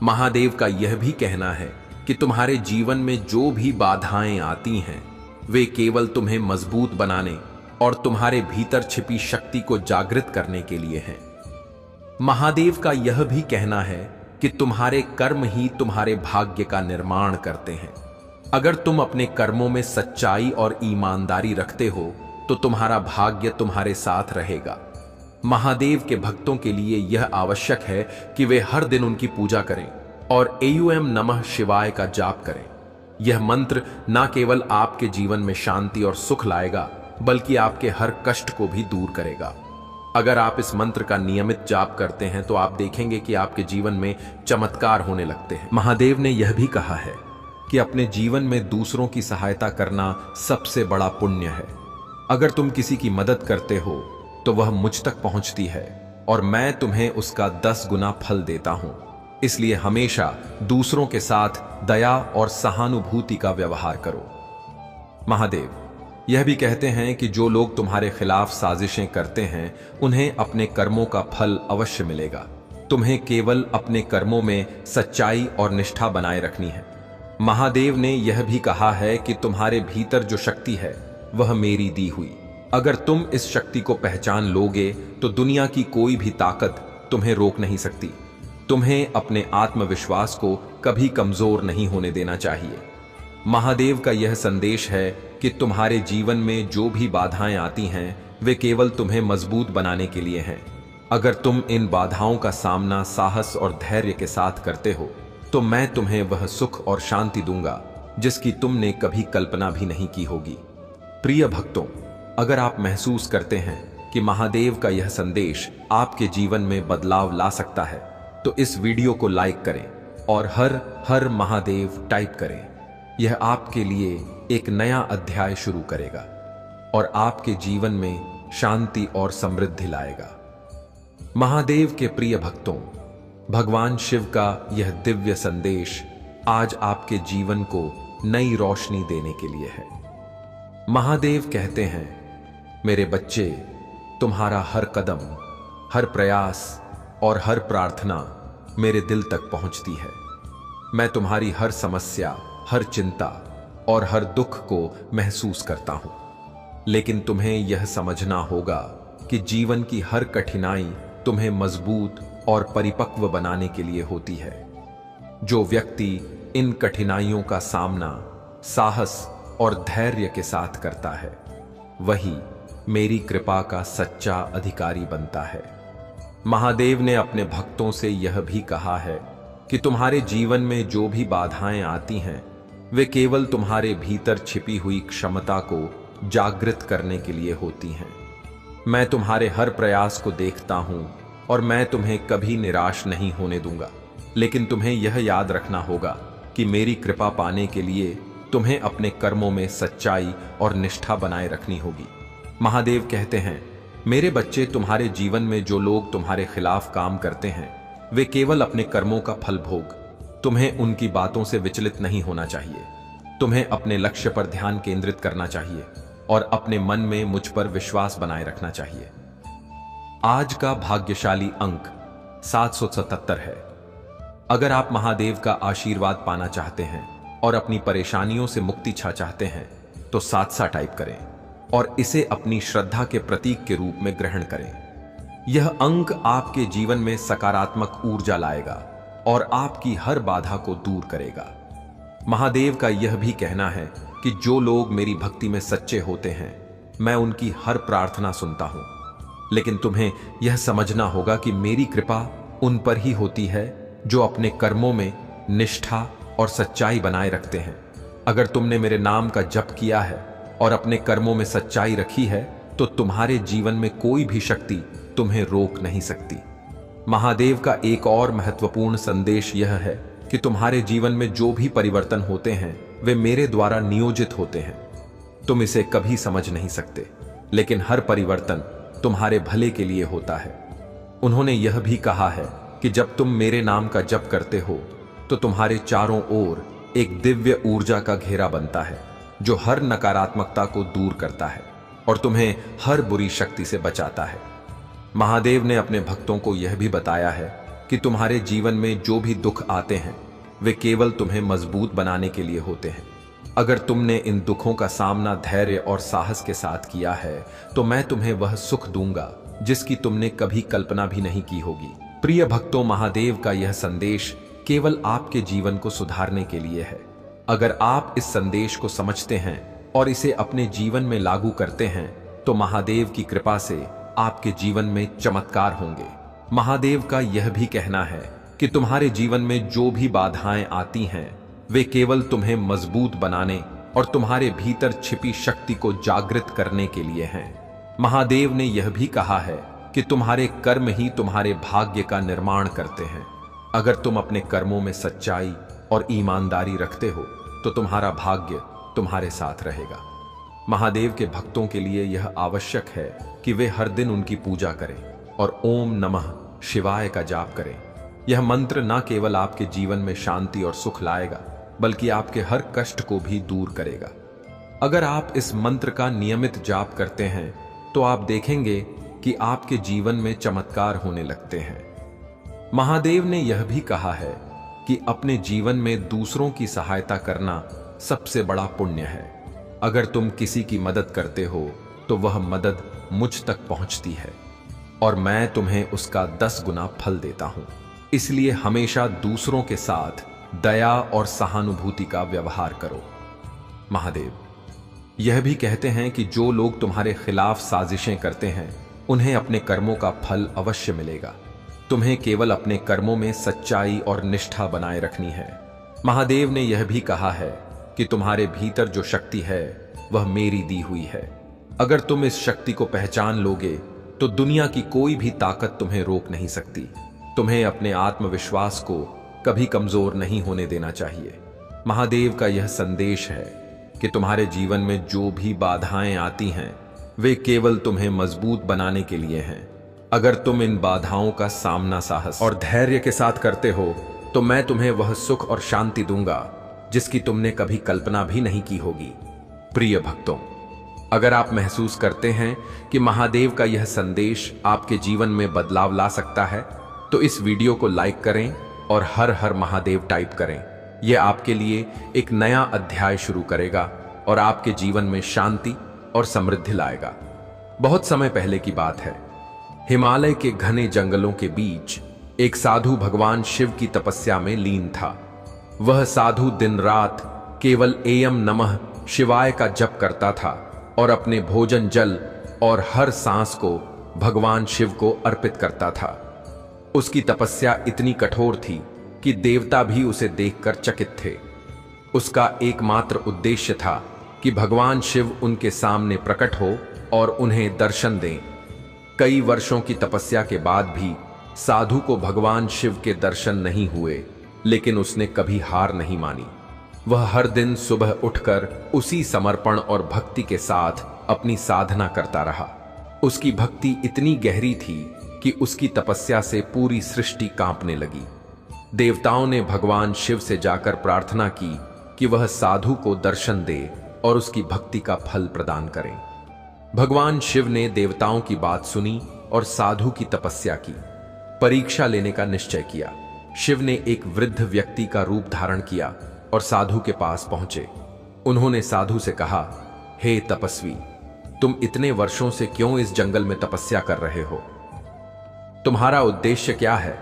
S1: महादेव का यह भी कहना है कि तुम्हारे जीवन में जो भी बाधाएं आती हैं वे केवल तुम्हें मजबूत बनाने और तुम्हारे भीतर छिपी शक्ति को जागृत करने के लिए हैं। महादेव का यह भी कहना है कि तुम्हारे कर्म ही तुम्हारे भाग्य का निर्माण करते हैं। अगर तुम अपने कर्मों में सच्चाई और ईमानदारी रखते हो तो तुम्हारा भाग्य तुम्हारे साथ रहेगा। महादेव के भक्तों के लिए यह आवश्यक है कि वे हर दिन उनकी पूजा करें और एयूएम नमः शिवाय का जाप करें। यह मंत्र न केवल आपके जीवन में शांति और सुख लाएगा, बल्कि आपके हर कष्ट को भी दूर करेगा। अगर आप इस मंत्र का नियमित जाप करते हैं तो आप देखेंगे कि आपके जीवन में चमत्कार होने लगते हैं। महादेव ने यह भी कहा है कि अपने जीवन में दूसरों की सहायता करना सबसे बड़ा पुण्य है। अगर तुम किसी की मदद करते हो तो वह मुझ तक पहुंचती है और मैं तुम्हें उसका 10 गुना फल देता हूं। इसलिए हमेशा दूसरों के साथ दया और सहानुभूति का व्यवहार करो। महादेव यह भी कहते हैं कि जो लोग तुम्हारे खिलाफ साजिशें करते हैं उन्हें अपने कर्मों का फल अवश्य मिलेगा। तुम्हें केवल अपने कर्मों में सच्चाई और निष्ठा बनाए रखनी है। महादेव ने यह भी कहा है कि तुम्हारे भीतर जो शक्ति है वह मेरी दी हुई। अगर तुम इस शक्ति को पहचान लोगे तो दुनिया की कोई भी ताकत तुम्हें रोक नहीं सकती। तुम्हें अपने आत्मविश्वास को कभी कमजोर नहीं होने देना चाहिए। महादेव का यह संदेश है कि तुम्हारे जीवन में जो भी बाधाएं आती हैं वे केवल तुम्हें मजबूत बनाने के लिए हैं। अगर तुम इन बाधाओं का सामना साहस और धैर्य के साथ करते हो तो मैं तुम्हें वह सुख और शांति दूंगा जिसकी तुमने कभी कल्पना भी नहीं की होगी। प्रिय भक्तों, अगर आप महसूस करते हैं कि महादेव का यह संदेश आपके जीवन में बदलाव ला सकता है तो इस वीडियो को लाइक करें और हर हर महादेव टाइप करें। यह आपके लिए एक नया अध्याय शुरू करेगा और आपके जीवन में शांति और समृद्धि लाएगा। महादेव के प्रिय भक्तों, भगवान शिव का यह दिव्य संदेश आज आपके जीवन को नई रोशनी देने के लिए है। महादेव कहते हैं, मेरे बच्चे, तुम्हारा हर कदम, हर प्रयास और हर प्रार्थना मेरे दिल तक पहुंचती है। मैं तुम्हारी हर समस्या, हर चिंता और हर दुख को महसूस करता हूं। लेकिन तुम्हें यह समझना होगा कि जीवन की हर कठिनाई तुम्हें मजबूत और परिपक्व बनाने के लिए होती है। जो व्यक्ति इन कठिनाइयों का सामना साहस और धैर्य के साथ करता है वही मेरी कृपा का सच्चा अधिकारी बनता है। महादेव ने अपने भक्तों से यह भी कहा है कि तुम्हारे जीवन में जो भी बाधाएं आती हैं वे केवल तुम्हारे भीतर छिपी हुई क्षमता को जागृत करने के लिए होती हैं। मैं तुम्हारे हर प्रयास को देखता हूं और मैं तुम्हें कभी निराश नहीं होने दूंगा। लेकिन तुम्हें यह याद रखना होगा कि मेरी कृपा पाने के लिए तुम्हें अपने कर्मों में सच्चाई और निष्ठा बनाए रखनी होगी। महादेव कहते हैं, मेरे बच्चे, तुम्हारे जीवन में जो लोग तुम्हारे खिलाफ काम करते हैं वे केवल अपने कर्मों का फल भोग। तुम्हें उनकी बातों से विचलित नहीं होना चाहिए। तुम्हें अपने लक्ष्य पर ध्यान केंद्रित करना चाहिए और अपने मन में मुझ पर विश्वास बनाए रखना चाहिए। आज का भाग्यशाली अंक 777 है। अगर आप महादेव का आशीर्वाद पाना चाहते हैं और अपनी परेशानियों से मुक्ति चाहते हैं तो 7 टाइप करें और इसे अपनी श्रद्धा के प्रतीक के रूप में ग्रहण करें। यह अंक आपके जीवन में सकारात्मक ऊर्जा लाएगा और आपकी हर बाधा को दूर करेगा। महादेव का यह भी कहना है कि जो लोग मेरी भक्ति में सच्चे होते हैं मैं उनकी हर प्रार्थना सुनता हूं। लेकिन तुम्हें यह समझना होगा कि मेरी कृपा उन पर ही होती है जो अपने कर्मों में निष्ठा और सच्चाई बनाए रखते हैं। अगर तुमने मेरे नाम का जप किया है और अपने कर्मों में सच्चाई रखी है तो तुम्हारे जीवन में कोई भी शक्ति तुम्हें रोक नहीं सकती। महादेव का एक और महत्वपूर्ण संदेश यह है कि तुम्हारे जीवन में जो भी परिवर्तन होते हैं वे मेरे द्वारा नियोजित होते हैं। तुम इसे कभी समझ नहीं सकते, लेकिन हर परिवर्तन तुम्हारे भले के लिए होता है। उन्होंने यह भी कहा है कि जब तुम मेरे नाम का जप करते हो तो तुम्हारे चारों ओर एक दिव्य ऊर्जा का घेरा बनता है जो हर नकारात्मकता को दूर करता है और तुम्हें हर बुरी शक्ति से बचाता है। महादेव ने अपने भक्तों को यह भी बताया है कि तुम्हारे जीवन में जो भी दुख आते हैं वे केवल तुम्हें मजबूत बनाने के लिए होते हैं। अगर तुमने इन दुखों का सामना धैर्य और साहस के साथ किया है तो मैं तुम्हें वह सुख दूंगा जिसकी तुमने कभी कल्पना भी नहीं की होगी। प्रिय भक्तों, महादेव का यह संदेश केवल आपके जीवन को सुधारने के लिए है। अगर आप इस संदेश को समझते हैं और इसे अपने जीवन में लागू करते हैं तो महादेव की कृपा से आपके जीवन में चमत्कार होंगे। महादेव का यह भी कहना है कि तुम्हारे जीवन में जो भी बाधाएं आती हैं वे केवल तुम्हें मजबूत बनाने और तुम्हारे भीतर छिपी शक्ति को जागृत करने के लिए हैं। महादेव ने यह भी कहा है कि तुम्हारे कर्म ही तुम्हारे भाग्य का निर्माण करते हैं। अगर तुम अपने कर्मों में सच्चाई और ईमानदारी रखते हो तो तुम्हारा भाग्य तुम्हारे साथ रहेगा। महादेव के भक्तों के लिए यह आवश्यक है कि वे हर दिन उनकी पूजा करें और ओम नमः शिवाय का जाप करें। यह मंत्र न केवल आपके जीवन में शांति और सुख लाएगा बल्कि आपके हर कष्ट को भी दूर करेगा। अगर आप इस मंत्र का नियमित जाप करते हैं तो आप देखेंगे कि आपके जीवन में चमत्कार होने लगते हैं। महादेव ने यह भी कहा है कि अपने जीवन में दूसरों की सहायता करना सबसे बड़ा पुण्य है। अगर तुम किसी की मदद करते हो तो वह मदद मुझ तक पहुंचती है और मैं तुम्हें उसका 10 गुना फल देता हूं। इसलिए हमेशा दूसरों के साथ दया और सहानुभूति का व्यवहार करो। महादेव यह भी कहते हैं कि जो लोग तुम्हारे खिलाफ साजिशें करते हैं उन्हें अपने कर्मों का फल अवश्य मिलेगा। तुम्हें केवल अपने कर्मों में सच्चाई और निष्ठा बनाए रखनी है। महादेव ने यह भी कहा है कि तुम्हारे भीतर जो शक्ति है वह मेरी दी हुई है। अगर तुम इस शक्ति को पहचान लोगे तो दुनिया की कोई भी ताकत तुम्हें रोक नहीं सकती। तुम्हें अपने आत्मविश्वास को कभी कमजोर नहीं होने देना चाहिए। महादेव का यह संदेश है कि तुम्हारे जीवन में जो भी बाधाएं आती हैं वे केवल तुम्हें मजबूत बनाने के लिए हैं। अगर तुम इन बाधाओं का सामना साहस और धैर्य के साथ करते हो तो मैं तुम्हें वह सुख और शांति दूंगा जिसकी तुमने कभी कल्पना भी नहीं की होगी। प्रिय भक्तों, अगर आप महसूस करते हैं कि महादेव का यह संदेश आपके जीवन में बदलाव ला सकता है तो इस वीडियो को लाइक करें और हर हर महादेव टाइप करें। यह आपके लिए एक नया अध्याय शुरू करेगा और आपके जीवन में शांति और समृद्धि लाएगा। बहुत समय पहले की बात है। हिमालय के घने जंगलों के बीच एक साधु भगवान शिव की तपस्या में लीन था। वह साधु दिन रात केवल एयम नमः शिवाय का जप करता था और अपने भोजन जल और हर सांस को भगवान शिव को अर्पित करता था। उसकी तपस्या इतनी कठोर थी कि देवता भी उसे देखकर चकित थे। उसका एकमात्र उद्देश्य था कि भगवान शिव उनके सामने प्रकट हो और उन्हें दर्शन दें। कई वर्षों की तपस्या के बाद भी साधु को भगवान शिव के दर्शन नहीं हुए, लेकिन उसने कभी हार नहीं मानी। वह हर दिन सुबह उठकर उसी समर्पण और भक्ति के साथ अपनी साधना करता रहा। उसकी भक्ति इतनी गहरी थी कि उसकी तपस्या से पूरी सृष्टि कांपने लगी। देवताओं ने भगवान शिव से जाकर प्रार्थना की कि वह साधु को दर्शन दे और उसकी भक्ति का फल प्रदान करें। भगवान शिव ने देवताओं की बात सुनी और साधु की तपस्या की। परीक्षा लेने का निश्चय किया। शिव ने एक वृद्ध व्यक्ति का रूप धारण किया और साधु के पास पहुंचे। उन्होंने साधु से कहा, हे तपस्वी, तुम इतने वर्षों से क्यों इस जंगल में तपस्या कर रहे हो? तुम्हारा उद्देश्य क्या है?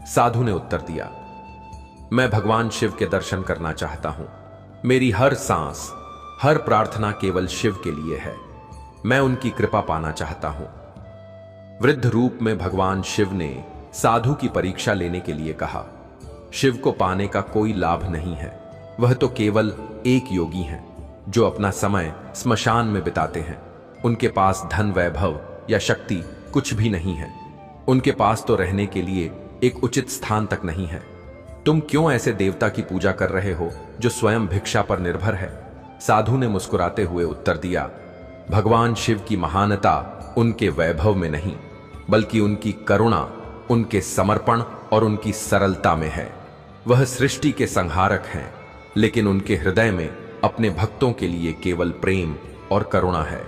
S1: साधु ने उत्तर दिया, मैं भगवान शिव के दर्शन करना चाहता हूं। मेरी हर सांस, हर प्रार्थना केवल शिव के लिए है। मैं उनकी कृपा पाना चाहता हूं। वृद्ध रूप में भगवान शिव ने साधु की परीक्षा लेने के लिए कहा। शिव को पाने का कोई लाभ नहीं है। वह तो केवल एक योगी हैं जो अपना समय स्मशान में बिताते हैं। उनके पास धन, वैभव या शक्ति कुछ भी नहीं है। उनके पास तो रहने के लिए एक उचित स्थान तक नहीं है। तुम क्यों ऐसे देवता की पूजा कर रहे हो जो स्वयं भिक्षा पर निर्भर है? साधु ने मुस्कुराते हुए उत्तर दिया, भगवान शिव की महानता उनके वैभव में नहीं बल्कि उनकी करुणा, उनके समर्पण और उनकी सरलता में है। वह सृष्टि के संहारक हैं, लेकिन उनके हृदय में अपने भक्तों के लिए केवल प्रेम और करुणा है।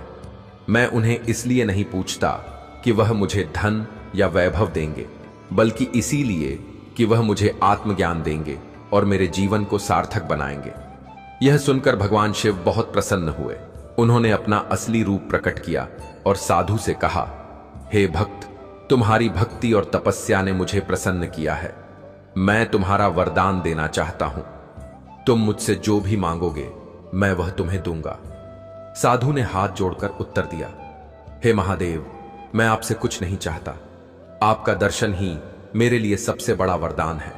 S1: मैं उन्हें इसलिए नहीं पूछता कि वह मुझे धन या वैभव देंगे, बल्कि इसीलिए कि वह मुझे आत्मज्ञान देंगे और मेरे जीवन को सार्थक बनाएंगे। यह सुनकर भगवान शिव बहुत प्रसन्न हुए। उन्होंने अपना असली रूप प्रकट किया और साधु से कहा, हे भक्त, तुम्हारी भक्ति और तपस्या ने मुझे प्रसन्न किया है। मैं तुम्हारा वरदान देना चाहता हूं। तुम मुझसे जो भी मांगोगे मैं वह तुम्हें दूंगा। साधु ने हाथ जोड़कर उत्तर दिया, हे महादेव, मैं आपसे कुछ नहीं चाहता। आपका दर्शन ही मेरे लिए सबसे बड़ा वरदान है।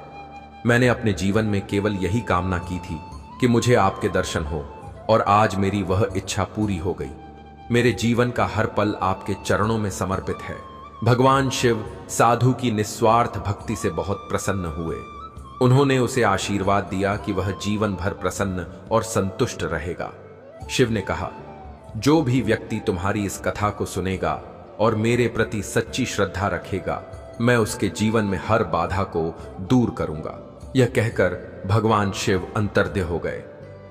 S1: मैंने अपने जीवन में केवल यही कामना की थी कि मुझे आपके दर्शन हो, और आज मेरी वह इच्छा पूरी हो गई। मेरे जीवन का हर पल आपके चरणों में समर्पित है। भगवान शिव साधु की निस्वार्थ भक्ति से बहुत प्रसन्न हुए। उन्होंने उसे आशीर्वाद दिया कि वह जीवन भर प्रसन्न और संतुष्ट रहेगा। शिव ने कहा, जो भी व्यक्ति तुम्हारी इस कथा को सुनेगा और मेरे प्रति सच्ची श्रद्धा रखेगा, मैं उसके जीवन में हर बाधा को दूर करूंगा। यह कहकर भगवान शिव अंतर्ध्य हो गए।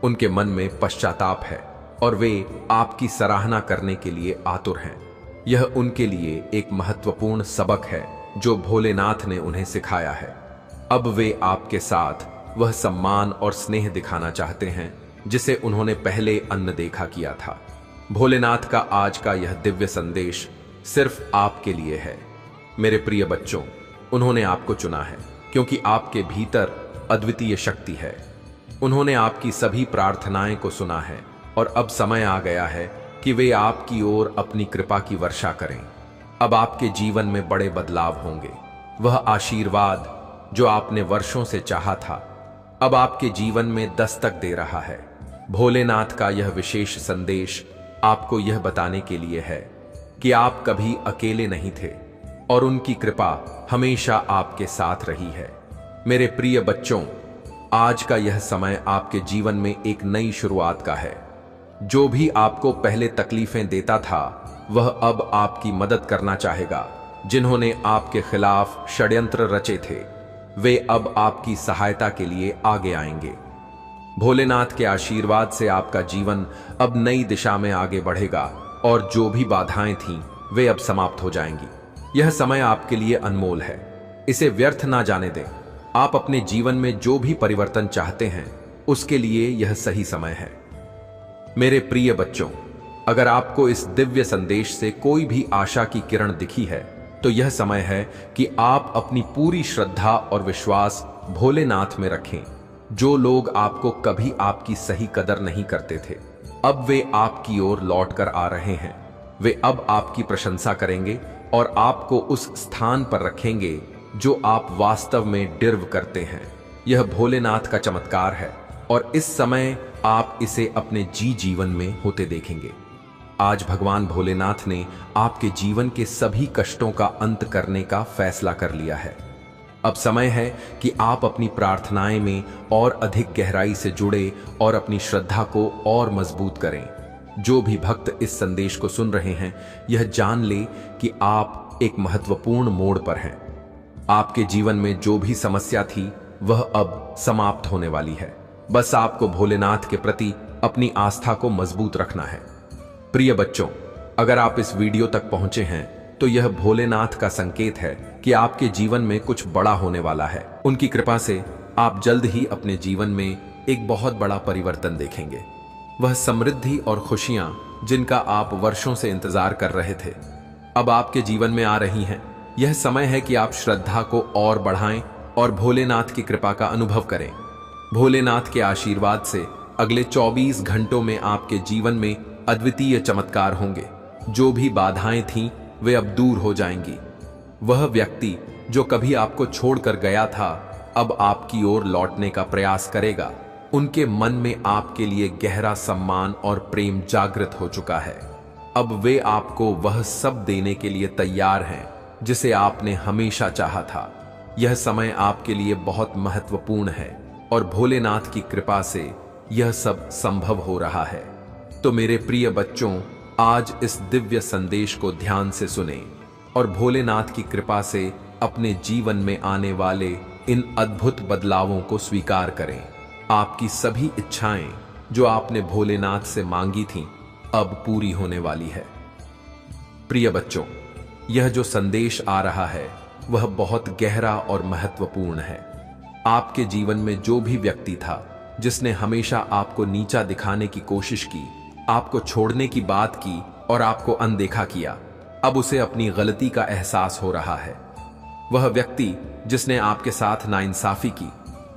S1: उनके मन में पश्चाताप है और वे आपकी सराहना करने के लिए आतुर हैं। यह उनके लिए एक महत्वपूर्ण सबक है जो भोलेनाथ ने उन्हें सिखाया है। अब वे आपके साथ वह सम्मान और स्नेह दिखाना चाहते हैं जिसे उन्होंने पहले अनदेखा किया था। भोलेनाथ का आज का यह दिव्य संदेश सिर्फ आपके लिए है। मेरे प्रिय बच्चों, उन्होंने आपको चुना है क्योंकि आपके भीतर अद्वितीय शक्ति है। उन्होंने आपकी सभी प्रार्थनाएं को सुना है और अब समय आ गया है कि वे आपकी ओर अपनी कृपा की वर्षा करें। अब आपके जीवन में बड़े बदलाव होंगे। वह आशीर्वाद जो आपने वर्षों से चाहा था, अब आपके जीवन में दस्तक दे रहा है। भोलेनाथ का यह विशेष संदेश आपको यह बताने के लिए है कि आप कभी अकेले नहीं थे और उनकी कृपा हमेशा आपके साथ रही है। मेरे प्रिय बच्चों, आज का यह समय आपके जीवन में एक नई शुरुआत का है। जो भी आपको पहले तकलीफें देता था, वह अब आपकी मदद करना चाहेगा। जिन्होंने आपके खिलाफ षड्यंत्र रचे थे, वे अब आपकी सहायता के लिए आगे आएंगे। भोलेनाथ के आशीर्वाद से आपका जीवन अब नई दिशा में आगे बढ़ेगा और जो भी बाधाएं थीं, वे अब समाप्त हो जाएंगी। यह समय आपके लिए अनमोल है, इसे व्यर्थ ना जाने दें। आप अपने जीवन में जो भी परिवर्तन चाहते हैं, उसके लिए यह सही समय है। मेरे प्रिय बच्चों, अगर आपको इस दिव्य संदेश से कोई भी आशा की किरण दिखी है, तो यह समय है कि आप अपनी पूरी श्रद्धा और विश्वास भोलेनाथ में रखें। जो लोग आपको कभी आपकी सही कदर नहीं करते थे, अब वे आपकी ओर लौट कर आ रहे हैं। वे अब आपकी प्रशंसा करेंगे और आपको उस स्थान पर रखेंगे जो आप वास्तव में डिर्व करते हैं। यह भोलेनाथ का चमत्कार है और इस समय आप इसे अपने जीवन में होते देखेंगे। आज भगवान भोलेनाथ ने आपके जीवन के सभी कष्टों का अंत करने का फैसला कर लिया है। अब समय है कि आप अपनी प्रार्थनाएं में और अधिक गहराई से जुड़े और अपनी श्रद्धा को और मजबूत करें। जो भी भक्त इस संदेश को सुन रहे हैं, यह जान ले कि आप एक महत्वपूर्ण मोड़ पर हैं। आपके जीवन में जो भी समस्या थी, वह अब समाप्त होने वाली है। बस आपको भोलेनाथ के प्रति अपनी आस्था को मजबूत रखना है। प्रिय बच्चों, अगर आप इस वीडियो तक पहुंचे हैं, तो यह भोलेनाथ का संकेत है कि आपके जीवन में कुछ बड़ा होने वाला है। उनकी कृपा से आप जल्द ही अपने जीवन में एक बहुत बड़ा परिवर्तन देखेंगे। वह समृद्धि और खुशियां जिनका आप वर्षों से इंतजार कर रहे थे, अब आपके जीवन में आ रही हैं। यह समय है कि आप श्रद्धा को और बढ़ाएं और भोलेनाथ की कृपा का अनुभव करें। भोलेनाथ के आशीर्वाद से अगले 24 घंटों में आपके जीवन में अद्वितीय चमत्कार होंगे। जो भी बाधाएं थीं, वे अब दूर हो जाएंगी। वह व्यक्ति जो कभी आपको छोड़कर गया था, अब आपकी ओर लौटने का प्रयास करेगा। उनके मन में आपके लिए गहरा सम्मान और प्रेम जागृत हो चुका है। अब वे आपको वह सब देने के लिए तैयार हैं जिसे आपने हमेशा चाहा था। यह समय आपके लिए बहुत महत्वपूर्ण है और भोलेनाथ की कृपा से यह सब संभव हो रहा है। तो मेरे प्रिय बच्चों, आज इस दिव्य संदेश को ध्यान से सुनें और भोलेनाथ की कृपा से अपने जीवन में आने वाले इन अद्भुत बदलावों को स्वीकार करें। आपकी सभी इच्छाएं जो आपने भोलेनाथ से मांगी थीं, अब पूरी होने वाली है। प्रिय बच्चों, यह जो संदेश आ रहा है, वह बहुत गहरा और महत्वपूर्ण है। आपके जीवन में जो भी व्यक्ति था जिसने हमेशा आपको नीचा दिखाने की कोशिश की, आपको छोड़ने की बात की और आपको अनदेखा किया, अब उसे अपनी गलती का एहसास हो रहा है। वह व्यक्ति जिसने आपके साथ नाइंसाफी की,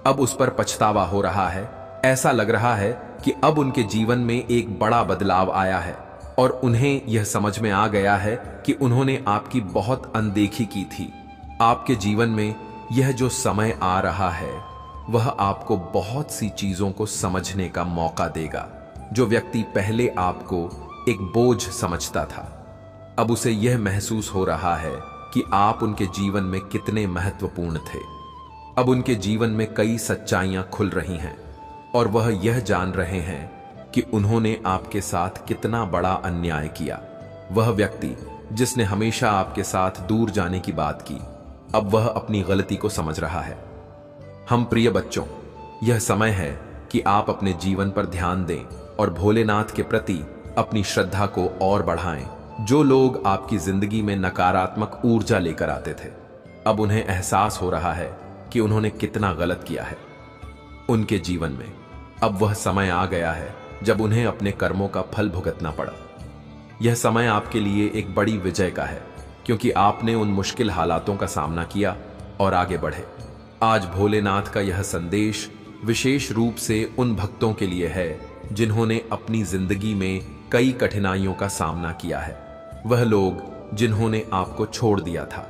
S1: अब उस पर पछतावा हो रहा है ऐसा लग रहा है कि अब उनके जीवन में एक बड़ा बदलाव आया है और उन्हें यह समझ में आ गया है कि उन्होंने आपकी बहुत अनदेखी की थी। आपके जीवन में यह जो समय आ रहा है वह आपको बहुत सी चीजों को समझने का मौका देगा। जो व्यक्ति पहले आपको एक बोझ समझता था, अब उसे यह महसूस हो रहा है कि आप उनके जीवन में कितने महत्वपूर्ण थे। अब उनके जीवन में कई सच्चाइयां खुल रही हैं और वह यह जान रहे हैं कि उन्होंने आपके साथ कितना बड़ा अन्याय किया। वह व्यक्ति जिसने हमेशा आपके साथ दूर जाने की बात की, अब वह अपनी गलती को समझ रहा है। हम प्रिय बच्चों, यह समय है कि आप अपने जीवन पर ध्यान दें और भोलेनाथ के प्रति अपनी श्रद्धा को और बढ़ाएं। जो लोग आपकी जिंदगी में नकारात्मक ऊर्जा लेकर आते थे, अब उन्हें एहसास हो रहा है कि उन्होंने कितना गलत किया है। उनके जीवन में अब वह समय आ गया है जब उन्हें अपने कर्मों का फल भुगतना पड़ा। यह समय आपके लिए एक बड़ी विजय का है, क्योंकि आपने उन मुश्किल हालातों का सामना किया और आगे बढ़े। आज भोलेनाथ का यह संदेश विशेष रूप से उन भक्तों के लिए है जिन्होंने अपनी जिंदगी में कई कठिनाइयों का सामना किया है। वह लोग जिन्होंने आपको छोड़ दिया था,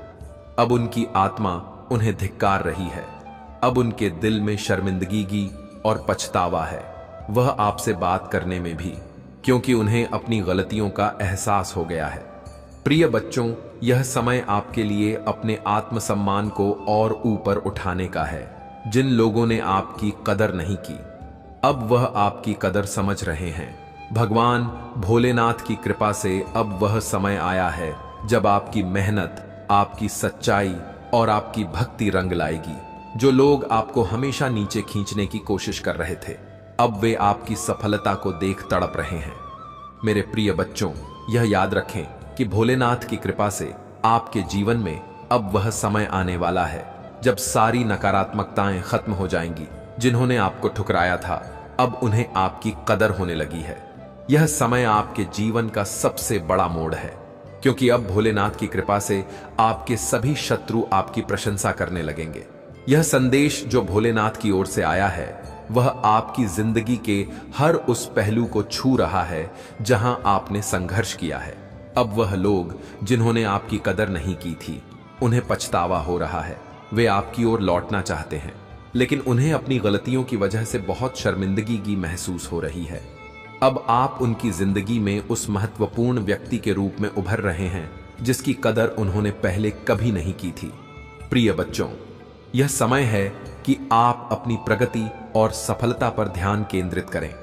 S1: अब उनकी आत्मा उन्हें धिक्कार रही है। अब उनके दिल में शर्मिंदगी और पछतावा है। वह आपसे बात करने में भी, क्योंकि उन्हें अपनी गलतियों का एहसास हो गया है। प्रिय बच्चों, यह समय आपके लिए अपने आत्मसम्मान को और ऊपर उठाने का है। जिन लोगों ने आपकी कदर नहीं की, अब वह आपकी कदर समझ रहे हैं। भगवान भोलेनाथ की कृपा से अब वह समय आया है जब आपकी मेहनत, आपकी सच्चाई और आपकी भक्ति रंग लाएगी। जो लोग आपको हमेशा नीचे खींचने की कोशिश कर रहे थे, अब वे आपकी सफलता को देख तड़प रहे हैं। मेरे प्रिय बच्चों, यह याद रखें कि भोलेनाथ की कृपा से आपके जीवन में अब वह समय आने वाला है जब सारी नकारात्मकताएं खत्म हो जाएंगी। जिन्होंने आपको ठुकराया था, अब उन्हें आपकी कदर होने लगी है। यह समय आपके जीवन का सबसे बड़ा मोड़ है, क्योंकि अब भोलेनाथ की कृपा से आपके सभी शत्रु आपकी प्रशंसा करने लगेंगे। यह संदेश जो भोलेनाथ की ओर से आया है, वह आपकी जिंदगी के हर उस पहलू को छू रहा है जहां आपने संघर्ष किया है। अब वह लोग जिन्होंने आपकी कदर नहीं की थी, उन्हें पछतावा हो रहा है। वे आपकी ओर लौटना चाहते हैं, लेकिन उन्हें अपनी गलतियों की वजह से बहुत शर्मिंदगी महसूस हो रही है। अब आप उनकी जिंदगी में उस महत्वपूर्ण व्यक्ति के रूप में उभर रहे हैं जिसकी कदर उन्होंने पहले कभी नहीं की थी। प्रिय बच्चों, यह समय है कि आप अपनी प्रगति और सफलता पर ध्यान केंद्रित करें।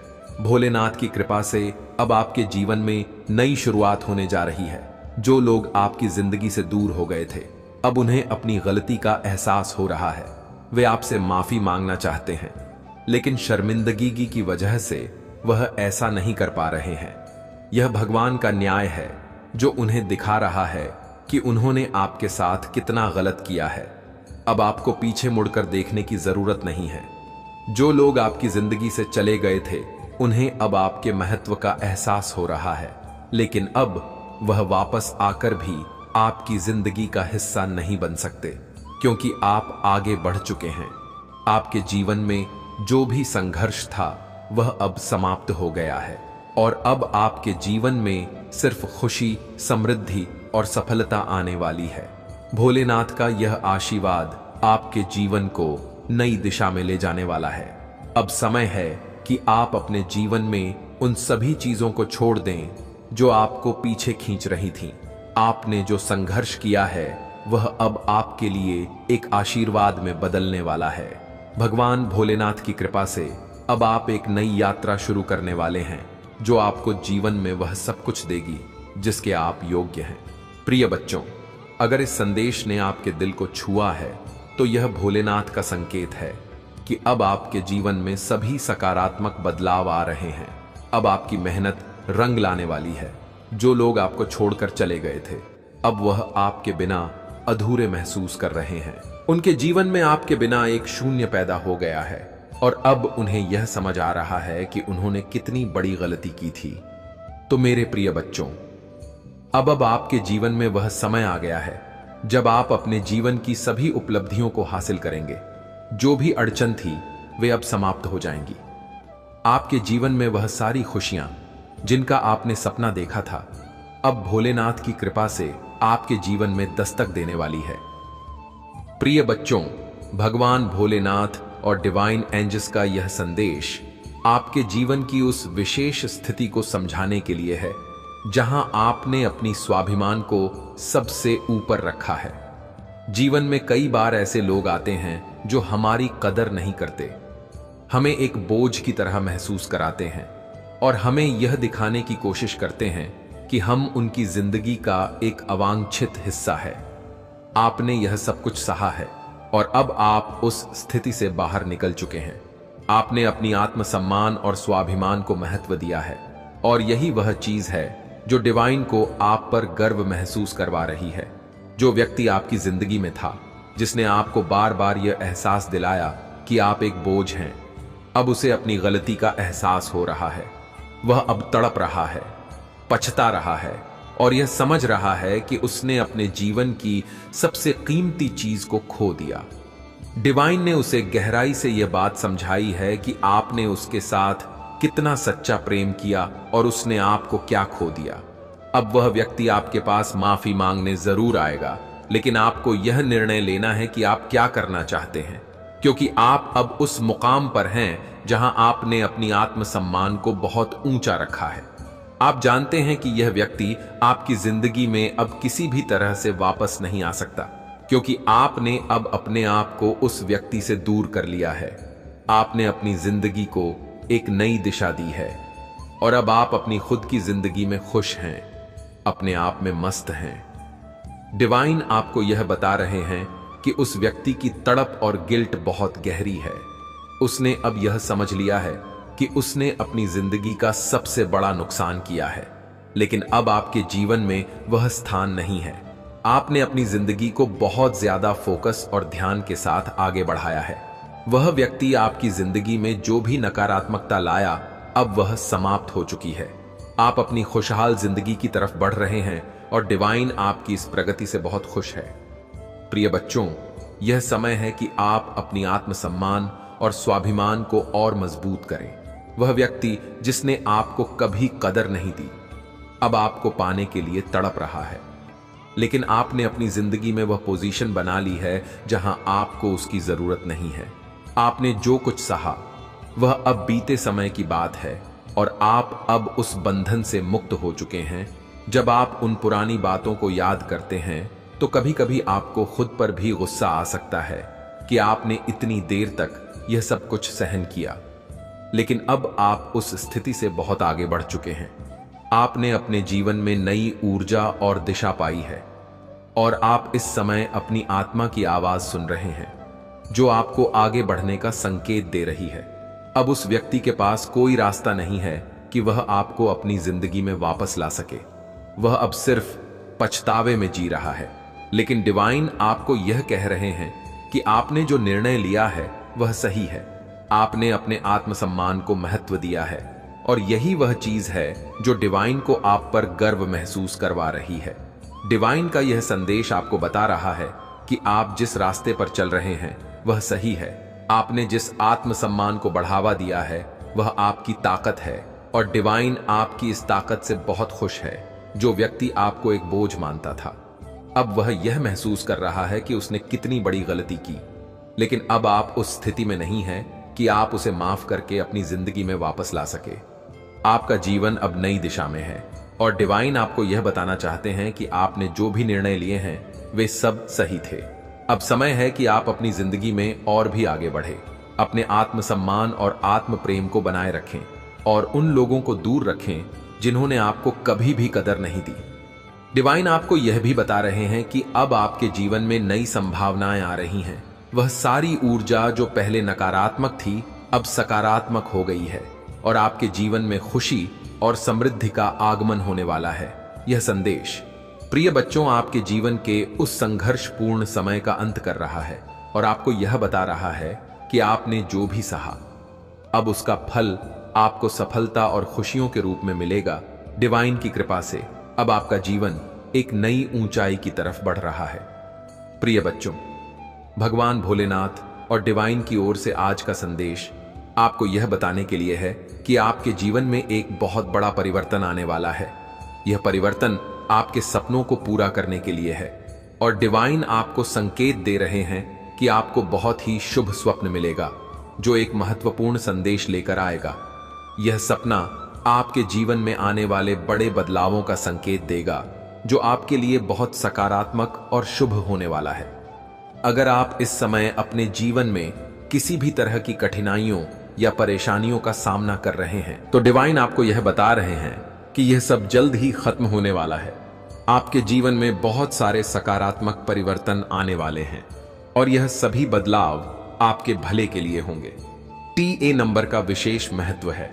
S1: भोलेनाथ की कृपा से अब आपके जीवन में नई शुरुआत होने जा रही है। जो लोग आपकी जिंदगी से दूर हो गए थे, अब उन्हें अपनी गलती का एहसास हो रहा है। वे आपसे माफी मांगना चाहते हैं, लेकिन शर्मिंदगी की वजह से वह ऐसा नहीं कर पा रहे हैं। यह भगवान का न्याय है जो उन्हें दिखा रहा है कि उन्होंने आपके साथ कितना गलत किया है। अब आपको पीछे मुड़कर देखने की जरूरत नहीं है। जो लोग आपकी जिंदगी से चले गए थे, उन्हें अब आपके महत्व का एहसास हो रहा है, लेकिन अब वह वापस आकर भी आपकी जिंदगी का हिस्सा नहीं बन सकते, क्योंकि आप आगे बढ़ चुके हैं। आपके जीवन में जो भी संघर्ष था वह अब समाप्त हो गया है और अब आपके जीवन में सिर्फ खुशी, समृद्धि और सफलता आने वाली है। भोलेनाथ का यह आशीर्वाद आपके जीवन को नई दिशा में ले जाने वाला है। अब समय है कि आप अपने जीवन में उन सभी चीजों को छोड़ दें जो आपको पीछे खींच रही थीं। आपने जो संघर्ष किया है वह अब आपके लिए एक आशीर्वाद में बदलने वाला है। भगवान भोलेनाथ की कृपा से अब आप एक नई यात्रा शुरू करने वाले हैं जो आपको जीवन में वह सब कुछ देगी जिसके आप योग्य हैं। प्रिय बच्चों, अगर इस संदेश ने आपके दिल को छुआ है तो यह भोलेनाथ का संकेत है कि अब आपके जीवन में सभी सकारात्मक बदलाव आ रहे हैं। अब आपकी मेहनत रंग लाने वाली है। जो लोग आपको छोड़कर चले गए थे, अब वह आपके बिना अधूरे महसूस कर रहे हैं। उनके जीवन में आपके बिना एक शून्य पैदा हो गया है और अब उन्हें यह समझ आ रहा है कि उन्होंने कितनी बड़ी गलती की थी। तो मेरे प्रिय बच्चों, अब आपके जीवन में वह समय आ गया है जब आप अपने जीवन की सभी उपलब्धियों को हासिल करेंगे। जो भी अड़चन थी वे अब समाप्त हो जाएंगी। आपके जीवन में वह सारी खुशियां जिनका आपने सपना देखा था, अब भोलेनाथ की कृपा से आपके जीवन में दस्तक देने वाली है। प्रिय बच्चों, भगवान भोलेनाथ और डिवाइन एंजल्स का यह संदेश आपके जीवन की उस विशेष स्थिति को समझाने के लिए है जहां आपने अपनी स्वाभिमान को सबसे ऊपर रखा है। जीवन में कई बार ऐसे लोग आते हैं जो हमारी कदर नहीं करते, हमें एक बोझ की तरह महसूस कराते हैं और हमें यह दिखाने की कोशिश करते हैं कि हम उनकी जिंदगी का एक अवांछित हिस्सा है। आपने यह सब कुछ सहा है और अब आप उस स्थिति से बाहर निकल चुके हैं। आपने अपनी आत्मसम्मान और स्वाभिमान को महत्व दिया है और यही वह चीज है जो डिवाइन को आप पर गर्व महसूस करवा रही है। जो व्यक्ति आपकी जिंदगी में था, जिसने आपको बार बार यह एहसास दिलाया कि आप एक बोझ हैं, अब उसे अपनी गलती का एहसास हो रहा है। वह अब तड़प रहा है, पछता रहा है और यह समझ रहा है कि उसने अपने जीवन की सबसे कीमती चीज को खो दिया। डिवाइन ने उसे गहराई से यह बात समझाई है कि आपने उसके साथ कितना सच्चा प्रेम किया और उसने आपको क्या खो दिया। अब वह व्यक्ति आपके पास माफी मांगने जरूर आएगा, लेकिन आपको यह निर्णय लेना है कि आप क्या करना चाहते हैं, क्योंकि आप अब उस मुकाम पर हैं जहां आपने अपनी आत्मसम्मान को बहुत ऊंचा रखा है। आप जानते हैं कि यह व्यक्ति आपकी जिंदगी में अब किसी भी तरह से वापस नहीं आ सकता, क्योंकि आपने अब अपने आप को उस व्यक्ति से दूर कर लिया है। आपने अपनी जिंदगी को एक नई दिशा दी है और अब आप अपनी खुद की जिंदगी में खुश हैं, अपने आप में मस्त हैं। डिवाइन आपको यह बता रहे हैं कि उस व्यक्ति की तड़प और गिल्ट बहुत गहरी है। उसने अब यह समझ लिया है कि उसने अपनी जिंदगी का सबसे बड़ा नुकसान किया है, लेकिन अब आपके जीवन में वह स्थान नहीं है। आपने अपनी जिंदगी को बहुत ज्यादा फोकस और ध्यान के साथ आगे बढ़ाया है। वह व्यक्ति आपकी जिंदगी में जो भी नकारात्मकता लाया, अब वह समाप्त हो चुकी है। आप अपनी खुशहाल जिंदगी की तरफ बढ़ रहे हैं और डिवाइन आपकी इस प्रगति से बहुत खुश है। प्रिय बच्चों, यह समय है कि आप अपनी आत्मसम्मान और स्वाभिमान को और मजबूत करें। वह व्यक्ति जिसने आपको कभी कदर नहीं दी, अब आपको पाने के लिए तड़प रहा है, लेकिन आपने अपनी जिंदगी में वह पोजीशन बना ली है जहां आपको उसकी जरूरत नहीं है। आपने जो कुछ सहा वह अब बीते समय की बात है और आप अब उस बंधन से मुक्त हो चुके हैं। जब आप उन पुरानी बातों को याद करते हैं तो कभी कभी आपको खुद पर भी गुस्सा आ सकता है कि आपने इतनी देर तक यह सब कुछ सहन किया, लेकिन अब आप उस स्थिति से बहुत आगे बढ़ चुके हैं। आपने अपने जीवन में नई ऊर्जा और दिशा पाई है और आप इस समय अपनी आत्मा की आवाज सुन रहे हैं जो आपको आगे बढ़ने का संकेत दे रही है। अब उस व्यक्ति के पास कोई रास्ता नहीं है कि वह आपको अपनी जिंदगी में वापस ला सके। वह अब सिर्फ पछतावे में जी रहा है, लेकिन डिवाइन आपको यह कह रहे हैं कि आपने जो निर्णय लिया है वह सही है। आपने अपने आत्मसम्मान को महत्व दिया है और यही वह चीज है जो डिवाइन को आप पर गर्व महसूस करवा रही है। डिवाइन का यह संदेश आपको बता रहा है कि आप जिस रास्ते पर चल रहे हैं वह सही है। आपने जिस आत्मसम्मान को बढ़ावा दिया है वह आपकी ताकत है और डिवाइन आपकी इस ताकत से बहुत खुश है। जो व्यक्ति आपको एक बोझ मानता था, अब वह यह महसूस कर रहा है कि उसने कितनी बड़ी गलती की, लेकिन अब आप उस स्थिति में नहीं हैं कि आप उसे माफ करके अपनी जिंदगी में वापस ला सके। आपका जीवन अब नई दिशा में है और डिवाइन आपको यह बताना चाहते हैं कि आपने जो भी निर्णय लिए हैं वे सब सही थे। अब समय है कि आप अपनी जिंदगी में और भी आगे बढ़े, अपने आत्मसम्मान और आत्म प्रेम को बनाए रखें और उन लोगों को दूर रखें जिन्होंने आपको कभी भी कदर नहीं दी। डिवाइन आपको यह भी बता रहे हैं कि अब आपके जीवन में नई संभावनाएं आ रही हैं। वह सारी ऊर्जा जो पहले नकारात्मक थी अब सकारात्मक हो गई है और आपके जीवन में खुशी और समृद्धि का आगमन होने वाला है। यह संदेश प्रिय बच्चों आपके जीवन के उस संघर्षपूर्ण समय का अंत कर रहा है और आपको यह बता रहा है कि आपने जो भी सहा अब उसका फल आपको सफलता और खुशियों के रूप में मिलेगा। डिवाइन की कृपा से अब आपका जीवन एक नई ऊंचाई की तरफ बढ़ रहा है। प्रिय बच्चों, भगवान भोलेनाथ और डिवाइन की ओर से आज का संदेश आपको यह बताने के लिए है कि आपके जीवन में एक बहुत बड़ा परिवर्तन आने वाला है। यह परिवर्तन आपके सपनों को पूरा करने के लिए है और डिवाइन आपको संकेत दे रहे हैं कि आपको बहुत ही शुभ स्वप्न मिलेगा जो एक महत्वपूर्ण संदेश लेकर आएगा। यह सपना आपके जीवन में आने वाले बड़े बदलावों का संकेत देगा जो आपके लिए बहुत सकारात्मक और शुभ होने वाला है। अगर आप इस समय अपने जीवन में किसी भी तरह की कठिनाइयों या परेशानियों का सामना कर रहे हैं तो डिवाइन आपको यह बता रहे हैं कि यह सब जल्द ही खत्म होने वाला है। आपके जीवन में बहुत सारे सकारात्मक परिवर्तन आने वाले हैं और यह सभी बदलाव आपके भले के लिए होंगे। TA नंबर का विशेष महत्व है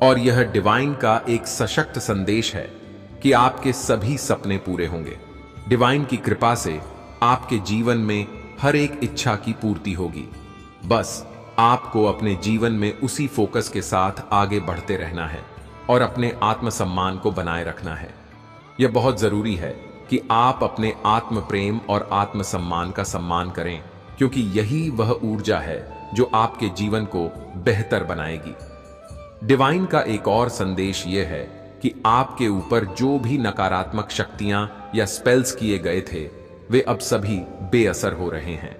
S1: और यह डिवाइन का एक सशक्त संदेश है कि आपके सभी सपने पूरे होंगे। डिवाइन की कृपा से आपके जीवन में हर एक इच्छा की पूर्ति होगी। बस आपको अपने जीवन में उसी फोकस के साथ आगे बढ़ते रहना है और अपने आत्मसम्मान को बनाए रखना है। यह बहुत जरूरी है कि आप अपने आत्म प्रेम और आत्मसम्मान का सम्मान करें, क्योंकि यही वह ऊर्जा है जो आपके जीवन को बेहतर बनाएगी। डिवाइन का एक और संदेश यह है कि आपके ऊपर जो भी नकारात्मक शक्तियां या स्पेल्स किए गए थे वे अब सभी बेअसर हो रहे हैं।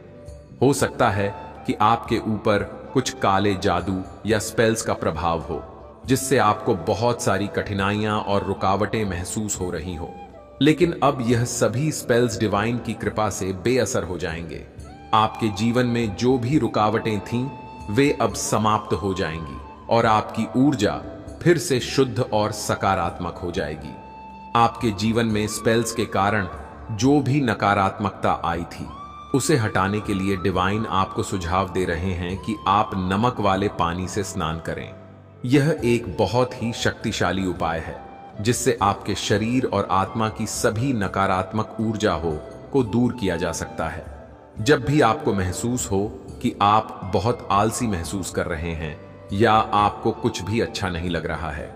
S1: हो सकता है कि आपके ऊपर कुछ काले जादू या स्पेल्स का प्रभाव हो जिससे आपको बहुत सारी कठिनाइयां और रुकावटें महसूस हो रही हो, लेकिन अब यह सभी स्पेल्स डिवाइन की कृपा से बेअसर हो जाएंगे। आपके जीवन में जो भी रुकावटें थीं वे अब समाप्त हो जाएंगी और आपकी ऊर्जा फिर से शुद्ध और सकारात्मक हो जाएगी। आपके जीवन में स्पेल्स के कारण जो भी नकारात्मकता आई थी उसे हटाने के लिए डिवाइन आपको सुझाव दे रहे हैं कि आप नमक वाले पानी से स्नान करें। यह एक बहुत ही शक्तिशाली उपाय है जिससे आपके शरीर और आत्मा की सभी नकारात्मक ऊर्जा को दूर किया जा सकता है। जब भी आपको महसूस हो कि आप बहुत आलसी महसूस कर रहे हैं या आपको कुछ भी अच्छा नहीं लग रहा है,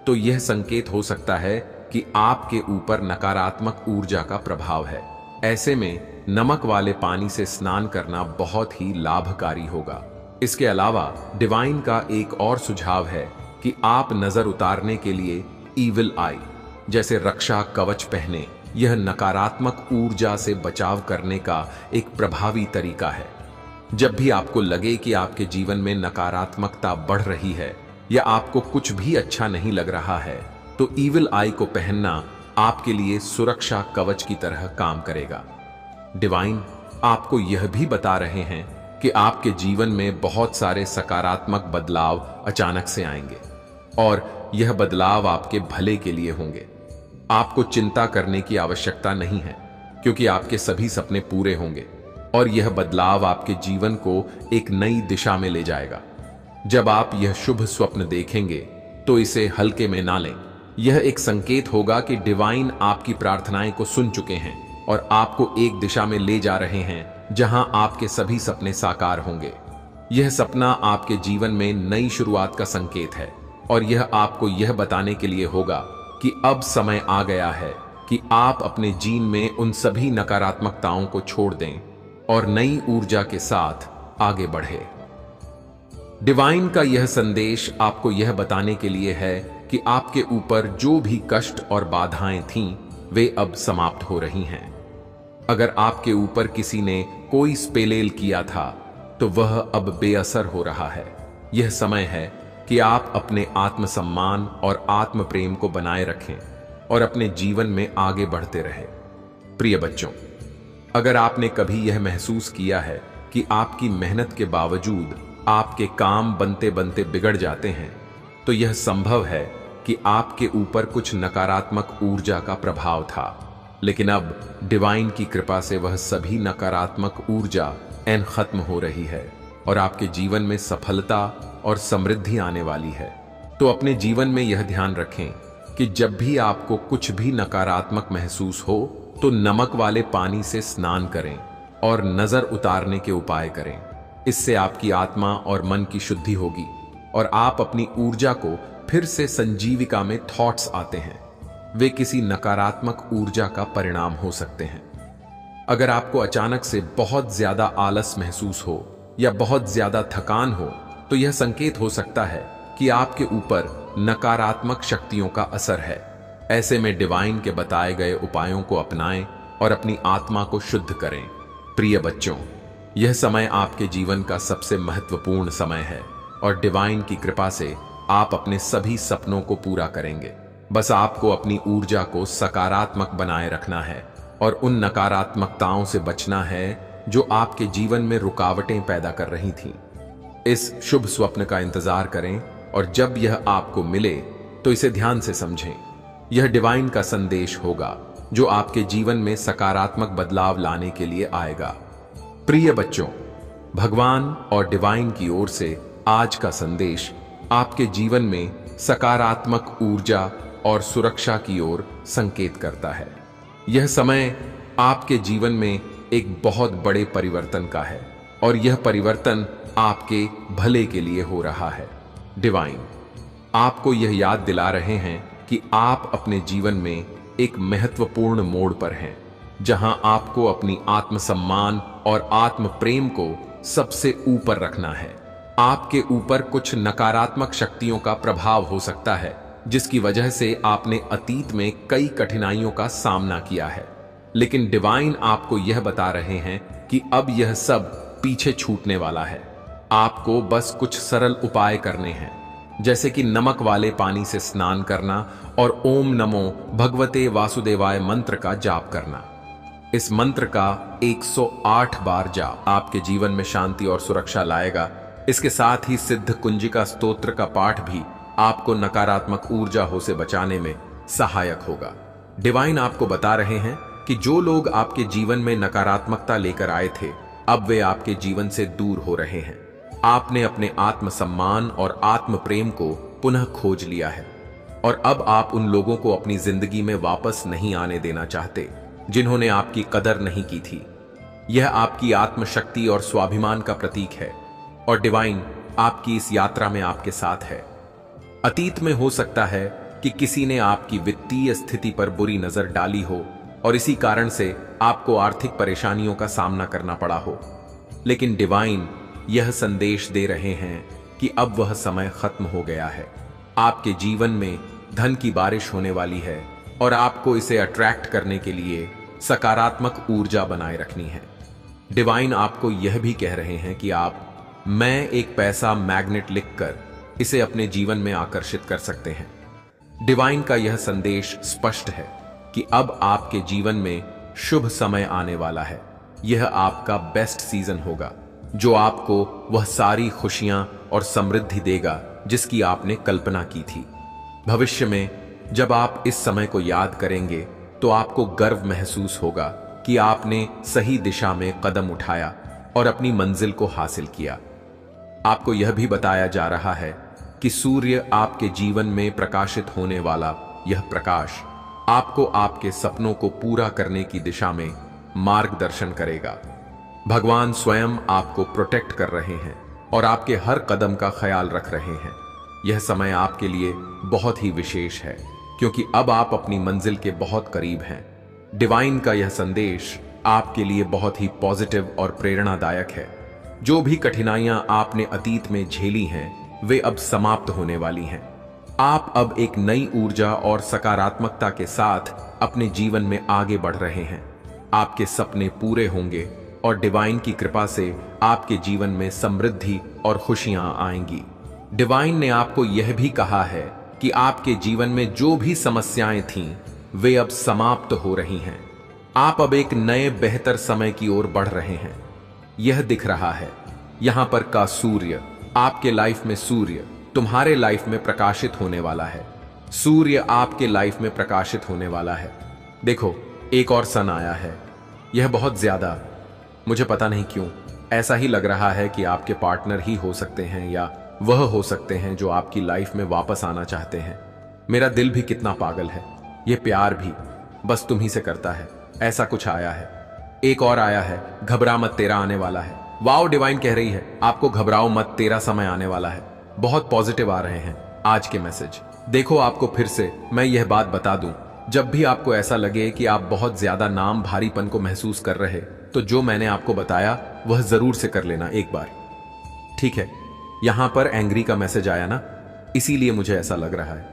S1: तो यह संकेत हो सकता है कि आपके ऊपर नकारात्मक ऊर्जा का प्रभाव है। ऐसे में नमक वाले पानी से स्नान करना बहुत ही लाभकारी होगा। इसके अलावा डिवाइन का एक और सुझाव है कि आप नजर उतारने के लिए ईविल आई जैसे रक्षा कवच पहने। यह नकारात्मक ऊर्जा से बचाव करने का एक प्रभावी तरीका है। जब भी आपको लगे कि आपके जीवन में नकारात्मकता बढ़ रही है या आपको कुछ भी अच्छा नहीं लग रहा है, तो ईविल आई को पहनना आपके लिए सुरक्षा कवच की तरह काम करेगा। डिवाइन आपको यह भी बता रहे हैं कि आपके जीवन में बहुत सारे सकारात्मक बदलाव अचानक से आएंगे और यह बदलाव आपके भले के लिए होंगे। आपको चिंता करने की आवश्यकता नहीं है क्योंकि आपके सभी सपने पूरे होंगे और यह बदलाव आपके जीवन को एक नई दिशा में ले जाएगा। जब आप यह शुभ स्वप्न देखेंगे तो इसे हल्के में ना लें। यह एक संकेत होगा कि डिवाइन आपकी प्रार्थनाएं को सुन चुके हैं और आपको एक दिशा में ले जा रहे हैं जहां आपके सभी सपने साकार होंगे। यह सपना आपके जीवन में नई शुरुआत का संकेत है और यह आपको यह बताने के लिए होगा कि अब समय आ गया है कि आप अपने जीवन में उन सभी नकारात्मकताओं को छोड़ दें और नई ऊर्जा के साथ आगे बढ़े। डिवाइन का यह संदेश आपको यह बताने के लिए है कि आपके ऊपर जो भी कष्ट और बाधाएं थीं वे अब समाप्त हो रही हैं। अगर आपके ऊपर किसी ने कोई स्पेलेल किया था तो वह अब बेअसर हो रहा है। यह समय है कि आप अपने आत्मसम्मान और आत्म प्रेम को बनाए रखें और अपने जीवन में आगे बढ़ते रहें। प्रिय बच्चों, अगर आपने कभी यह महसूस किया है कि आपकी मेहनत के बावजूद आपके काम बनते बनते बिगड़ जाते हैं, तो यह संभव है कि आपके ऊपर कुछ नकारात्मक ऊर्जा का प्रभाव था, लेकिन अब डिवाइन की कृपा से वह सभी नकारात्मक ऊर्जा खत्म हो रही है और आपके जीवन में सफलता और समृद्धि आने वाली है। तो अपने जीवन में यह ध्यान रखें कि जब भी आपको कुछ भी नकारात्मक महसूस हो तो नमक वाले पानी से स्नान करें और नजर उतारने के उपाय करें। इससे आपकी आत्मा और मन की शुद्धि होगी और आप अपनी ऊर्जा को फिर से संजीविका में थॉट्स आते हैं। वे किसी नकारात्मक ऊर्जा का परिणाम हो सकते हैं। अगर आपको अचानक से बहुत ज्यादा आलस महसूस हो या बहुत ज्यादा थकान हो तो यह संकेत हो सकता है कि आपके ऊपर नकारात्मक शक्तियों का असर है। ऐसे में डिवाइन के बताए गए उपायों को अपनाएं और अपनी आत्मा को शुद्ध करें। प्रिय बच्चों, यह समय आपके जीवन का सबसे महत्वपूर्ण समय है और डिवाइन की कृपा से आप अपने सभी सपनों को पूरा करेंगे। बस आपको अपनी ऊर्जा को सकारात्मक बनाए रखना है और उन नकारात्मकताओं से बचना है जो आपके जीवन में रुकावटें पैदा कर रही थीं। इस शुभ स्वप्न का इंतजार करें और जब यह आपको मिले तो इसे ध्यान से समझें। यह डिवाइन का संदेश होगा जो आपके जीवन में सकारात्मक बदलाव लाने के लिए आएगा। प्रिय बच्चों, भगवान और डिवाइन की ओर से आज का संदेश आपके जीवन में सकारात्मक ऊर्जा और सुरक्षा की ओर संकेत करता है। यह समय आपके जीवन में एक बहुत बड़े परिवर्तन का है और यह परिवर्तन आपके भले के लिए हो रहा है। डिवाइन आपको यह याद दिला रहे हैं कि आप अपने जीवन में एक महत्वपूर्ण मोड़ पर हैं, जहां आपको अपनी आत्मसम्मान और आत्म प्रेम को सबसे ऊपर रखना है। आपके ऊपर कुछ नकारात्मक शक्तियों का प्रभाव हो सकता है, जिसकी वजह से आपने अतीत में कई कठिनाइयों का सामना किया है, लेकिन डिवाइन आपको यह बता रहे हैं कि अब यह सब पीछे छूटने वाला है। आपको बस कुछ सरल उपाय करने हैं, जैसे कि नमक वाले पानी से स्नान करना और ओम नमो भगवते वासुदेवाय मंत्र का जाप करना। इस मंत्र का 108 बार जाप आपके जीवन में शांति और सुरक्षा लाएगा। इसके साथ ही सिद्ध कुंजिका स्तोत्र का पाठ भी आपको नकारात्मक ऊर्जा हो से बचाने में सहायक होगा। डिवाइन आपको बता रहे हैं कि जो लोग आपके जीवन में नकारात्मकता लेकर आए थे, अब वे आपके जीवन से दूर हो रहे हैं। आपने अपने आत्मसम्मान और आत्म प्रेम को पुनः खोज लिया है और अब आप उन लोगों को अपनी जिंदगी में वापस नहीं आने देना चाहते जिन्होंने आपकी कदर नहीं की थी। यह आपकी आत्मशक्ति और स्वाभिमान का प्रतीक है और डिवाइन आपकी इस यात्रा में आपके साथ है। अतीत में हो सकता है कि किसी ने आपकी वित्तीय स्थिति पर बुरी नजर डाली हो और इसी कारण से आपको आर्थिक परेशानियों का सामना करना पड़ा हो, लेकिन डिवाइन यह संदेश दे रहे हैं कि अब वह समय खत्म हो गया है। आपके जीवन में धन की बारिश होने वाली है और आपको इसे अट्रैक्ट करने के लिए सकारात्मक ऊर्जा बनाए रखनी है। डिवाइन आपको यह भी कह रहे हैं कि आप मैं एक पैसा मैग्नेट लिखकर इसे अपने जीवन में आकर्षित कर सकते हैं। डिवाइन का यह संदेश स्पष्ट है कि अब आपके जीवन में शुभ समय आने वाला है। यह आपका बेस्ट सीजन होगा जो आपको वह सारी खुशियां और समृद्धि देगा जिसकी आपने कल्पना की थी। भविष्य में जब आप इस समय को याद करेंगे तो आपको गर्व महसूस होगा कि आपने सही दिशा में कदम उठाया और अपनी मंजिल को हासिल किया। आपको यह भी बताया जा रहा है कि सूर्य आपके जीवन में प्रकाशित होने वाला यह प्रकाश आपको आपके सपनों को पूरा करने की दिशा में मार्गदर्शन करेगा। भगवान स्वयं आपको प्रोटेक्ट कर रहे हैं और आपके हर कदम का ख्याल रख रहे हैं। यह समय आपके लिए बहुत ही विशेष है क्योंकि अब आप अपनी मंजिल के बहुत करीब हैं। डिवाइन का यह संदेश आपके लिए बहुत ही पॉजिटिव और प्रेरणादायक है। जो भी कठिनाइयां आपने अतीत में झेली हैं, वे अब समाप्त होने वाली हैं। आप अब एक नई ऊर्जा और सकारात्मकता के साथ अपने जीवन में आगे बढ़ रहे हैं। आपके सपने पूरे होंगे और डिवाइन की कृपा से आपके जीवन में समृद्धि और खुशियां आएंगी। डिवाइन ने आपको यह भी कहा है कि आपके जीवन में जो भी समस्याएं थीं, वे अब समाप्त हो रही हैं। आप अब एक नए बेहतर समय की ओर बढ़ रहे हैं। यह दिख रहा है यहां पर का सूर्य, आपके लाइफ में सूर्य तुम्हारे लाइफ में प्रकाशित होने वाला है। सूर्य आपके लाइफ में प्रकाशित होने वाला है। देखो, एक और सन आया है। यह बहुत ज्यादा, मुझे पता नहीं क्यों ऐसा ही लग रहा है कि आपके पार्टनर ही हो सकते हैं या वह हो सकते हैं जो आपकी लाइफ में वापस आना चाहते हैं। मेरा दिल भी कितना पागल है, यह प्यार भी बस तुम ही से करता है। ऐसा कुछ आया है। एक और आया है, घबरा मत तेरा आने वाला है। वाओ, डिवाइन कह रही है आपको घबराओ मत, तेरा समय आने वाला है। बहुत पॉजिटिव आ रहे हैं आज के मैसेज। देखो, आपको फिर से मैं यह बात बता दूं, जब भी आपको ऐसा लगे कि आप बहुत ज्यादा नाम भारीपन को महसूस कर रहे, तो जो मैंने आपको बताया वह जरूर से कर लेना एक बार, ठीक है। यहां पर एंग्री का मैसेज आया ना, इसीलिए मुझे ऐसा लग रहा है।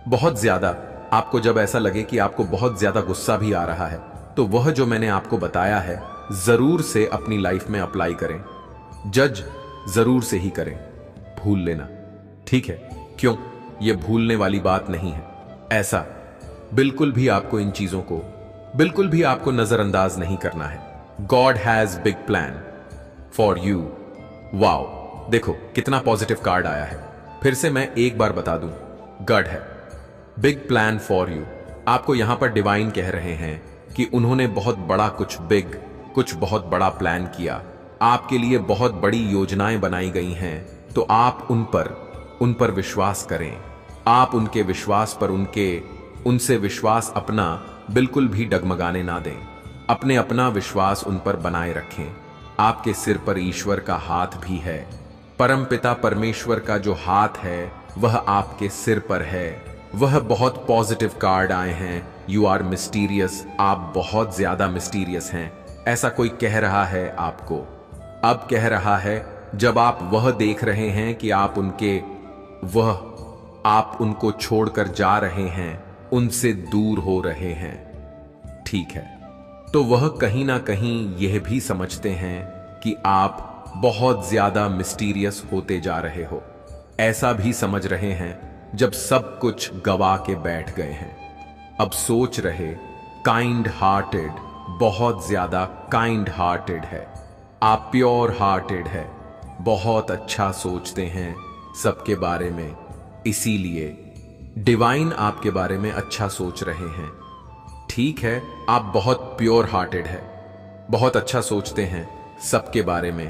S1: बहुत ज्यादा आपको जब ऐसा लगे कि आपको बहुत ज्यादा गुस्सा भी आ रहा है, तो वह जो मैंने आपको बताया है जरूर से अपनी लाइफ में अप्लाई करें। जज जरूर से ही करें, भूल लेना, ठीक है? क्यों? यह भूलने वाली बात नहीं है। ऐसा बिल्कुल भी आपको इन चीजों को बिल्कुल भी आपको नजरअंदाज नहीं करना है। God has big plan for you. Wow, देखो कितना पॉजिटिव कार्ड आया है। फिर से मैं एक बार बता दूं, गॉड है बिग प्लान फॉर यू। आपको यहां पर डिवाइन कह रहे हैं कि उन्होंने बहुत बड़ा कुछ बहुत बड़ा प्लान किया, आपके लिए बहुत बड़ी योजनाएं बनाई गई हैं। तो आप उन पर विश्वास करें। आप उनके विश्वास पर उनसे विश्वास अपना बिल्कुल भी डगमगाने ना दें। अपना विश्वास उन पर बनाए रखें। आपके सिर पर ईश्वर का हाथ भी है। परमपिता परमेश्वर का जो हाथ है वह आपके सिर पर है। वह बहुत पॉजिटिव कार्ड आए हैं। You are mysterious. आप बहुत ज्यादा मिस्टीरियस हैं, ऐसा कोई कह रहा है आपको। अब कह रहा है जब आप वह देख रहे हैं कि आप उनको छोड़कर जा रहे हैं, उनसे दूर हो रहे हैं, ठीक है? तो वह कहीं ना कहीं यह भी समझते हैं कि आप बहुत ज्यादा मिस्टीरियस होते जा रहे हो। ऐसा भी समझ रहे हैं जब सब कुछ गवा के बैठ गए हैं। अब सोच रहे काइंड हार्टेड, बहुत ज्यादा काइंड हार्टेड है। आप प्योर हार्टेड है, बहुत अच्छा सोचते हैं सबके बारे में, इसीलिए डिवाइन आपके बारे में अच्छा सोच रहे हैं। ठीक है, आप बहुत प्योर हार्टेड है, बहुत अच्छा सोचते हैं सबके बारे में,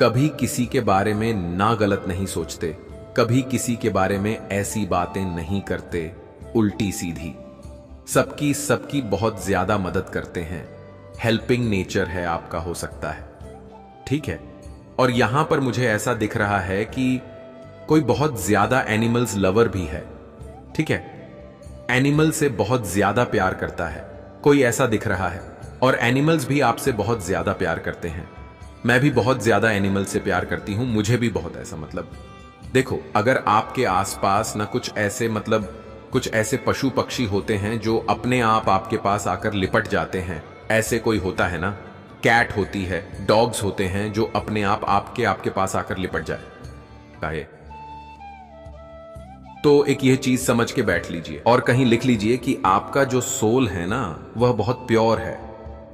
S1: कभी किसी के बारे में ना गलत नहीं सोचते, कभी किसी के बारे में ऐसी बातें नहीं करते उल्टी सीधी, सबकी बहुत ज्यादा मदद करते हैं। हेल्पिंग नेचर है आपका, हो सकता है, ठीक है? और यहां पर मुझे ऐसा दिख रहा है कि कोई बहुत ज्यादा एनिमल्स लवर भी है, ठीक है? एनिमल से बहुत ज्यादा प्यार करता है, कोई ऐसा दिख रहा है। और एनिमल्स भी आपसे बहुत ज्यादा प्यार करते हैं। मैं भी बहुत ज्यादा एनिमल से प्यार करती हूं, मुझे भी बहुत ऐसा, देखो, अगर आपके आसपास ना कुछ ऐसे पशु पक्षी होते हैं जो अपने आप आपके पास आकर लिपट जाते हैं, ऐसे कोई होता है ना, कैट होती है, डॉग्स होते हैं जो अपने आप आपके पास आकर लिपट जाए। तो एक यह चीज समझ के बैठ लीजिए और कहीं लिख लीजिए कि आपका जो सोल है ना वह बहुत प्योर है,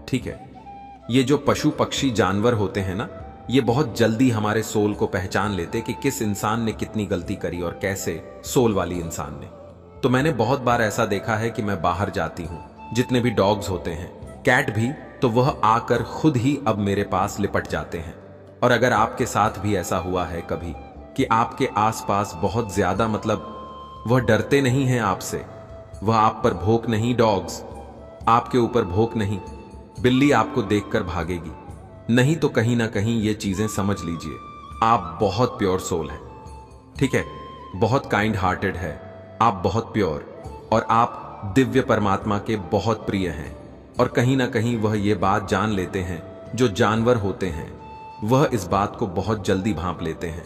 S1: ठीक है? ये जो पशु पक्षी जानवर होते हैं ना, ये बहुत जल्दी हमारे सोल को पहचान लेते कि किस इंसान ने कितनी गलती करी और कैसे सोल वाली इंसान ने। तो मैंने बहुत बार ऐसा देखा है कि मैं बाहर जाती हूं, जितने भी डॉग्स होते हैं, कैट भी, तो वह आकर खुद ही अब मेरे पास लिपट जाते हैं। और अगर आपके साथ भी ऐसा हुआ है कभी कि आपके आसपास बहुत ज्यादा वह डरते नहीं हैं आपसे, वह आप पर भौंक नहीं, डॉग्स आपके ऊपर भौंक नहीं, बिल्ली आपको देखकर भागेगी नहीं, तो कहीं ना कहीं ये चीजें समझ लीजिए आप बहुत प्योर सोल है, ठीक है? बहुत काइंड हार्टेड है, आप बहुत प्योर, और आप दिव्य परमात्मा के बहुत प्रिय हैं। और कहीं ना कहीं वह ये बात जान लेते हैं, जो जानवर होते हैं वह इस बात को बहुत जल्दी भांप लेते हैं।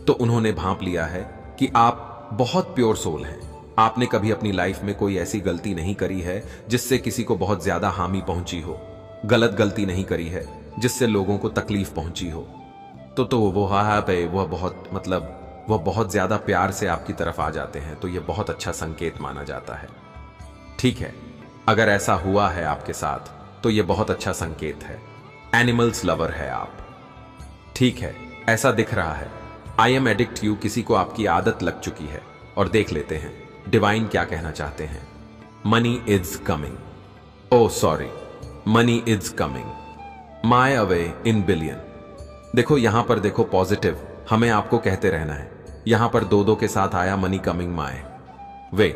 S1: तो उन्होंने भांप लिया है कि आप बहुत प्योर सोल हैं। आपने कभी अपनी लाइफ में कोई ऐसी गलती नहीं करी है जिससे किसी को बहुत ज्यादा हानि पहुंची हो, गलत गलती नहीं करी है जिससे लोगों को तकलीफ पहुंची हो। तो वह बहुत ज्यादा प्यार से आपकी तरफ आ जाते हैं। तो यह बहुत अच्छा संकेत माना जाता है, ठीक है? अगर ऐसा हुआ है आपके साथ तो यह बहुत अच्छा संकेत है। एनिमल्स लवर है आप, ठीक है? ऐसा दिख रहा है। आई एम एडिक्ट यू, किसी को आपकी आदत लग चुकी है। और देख लेते हैं डिवाइन क्या कहना चाहते हैं। Money is coming, oh sorry, money is coming my away in billion. देखो यहां पर, देखो पॉजिटिव हमें आपको कहते रहना है। यहां पर दो के साथ आया मनी कमिंग माय वे,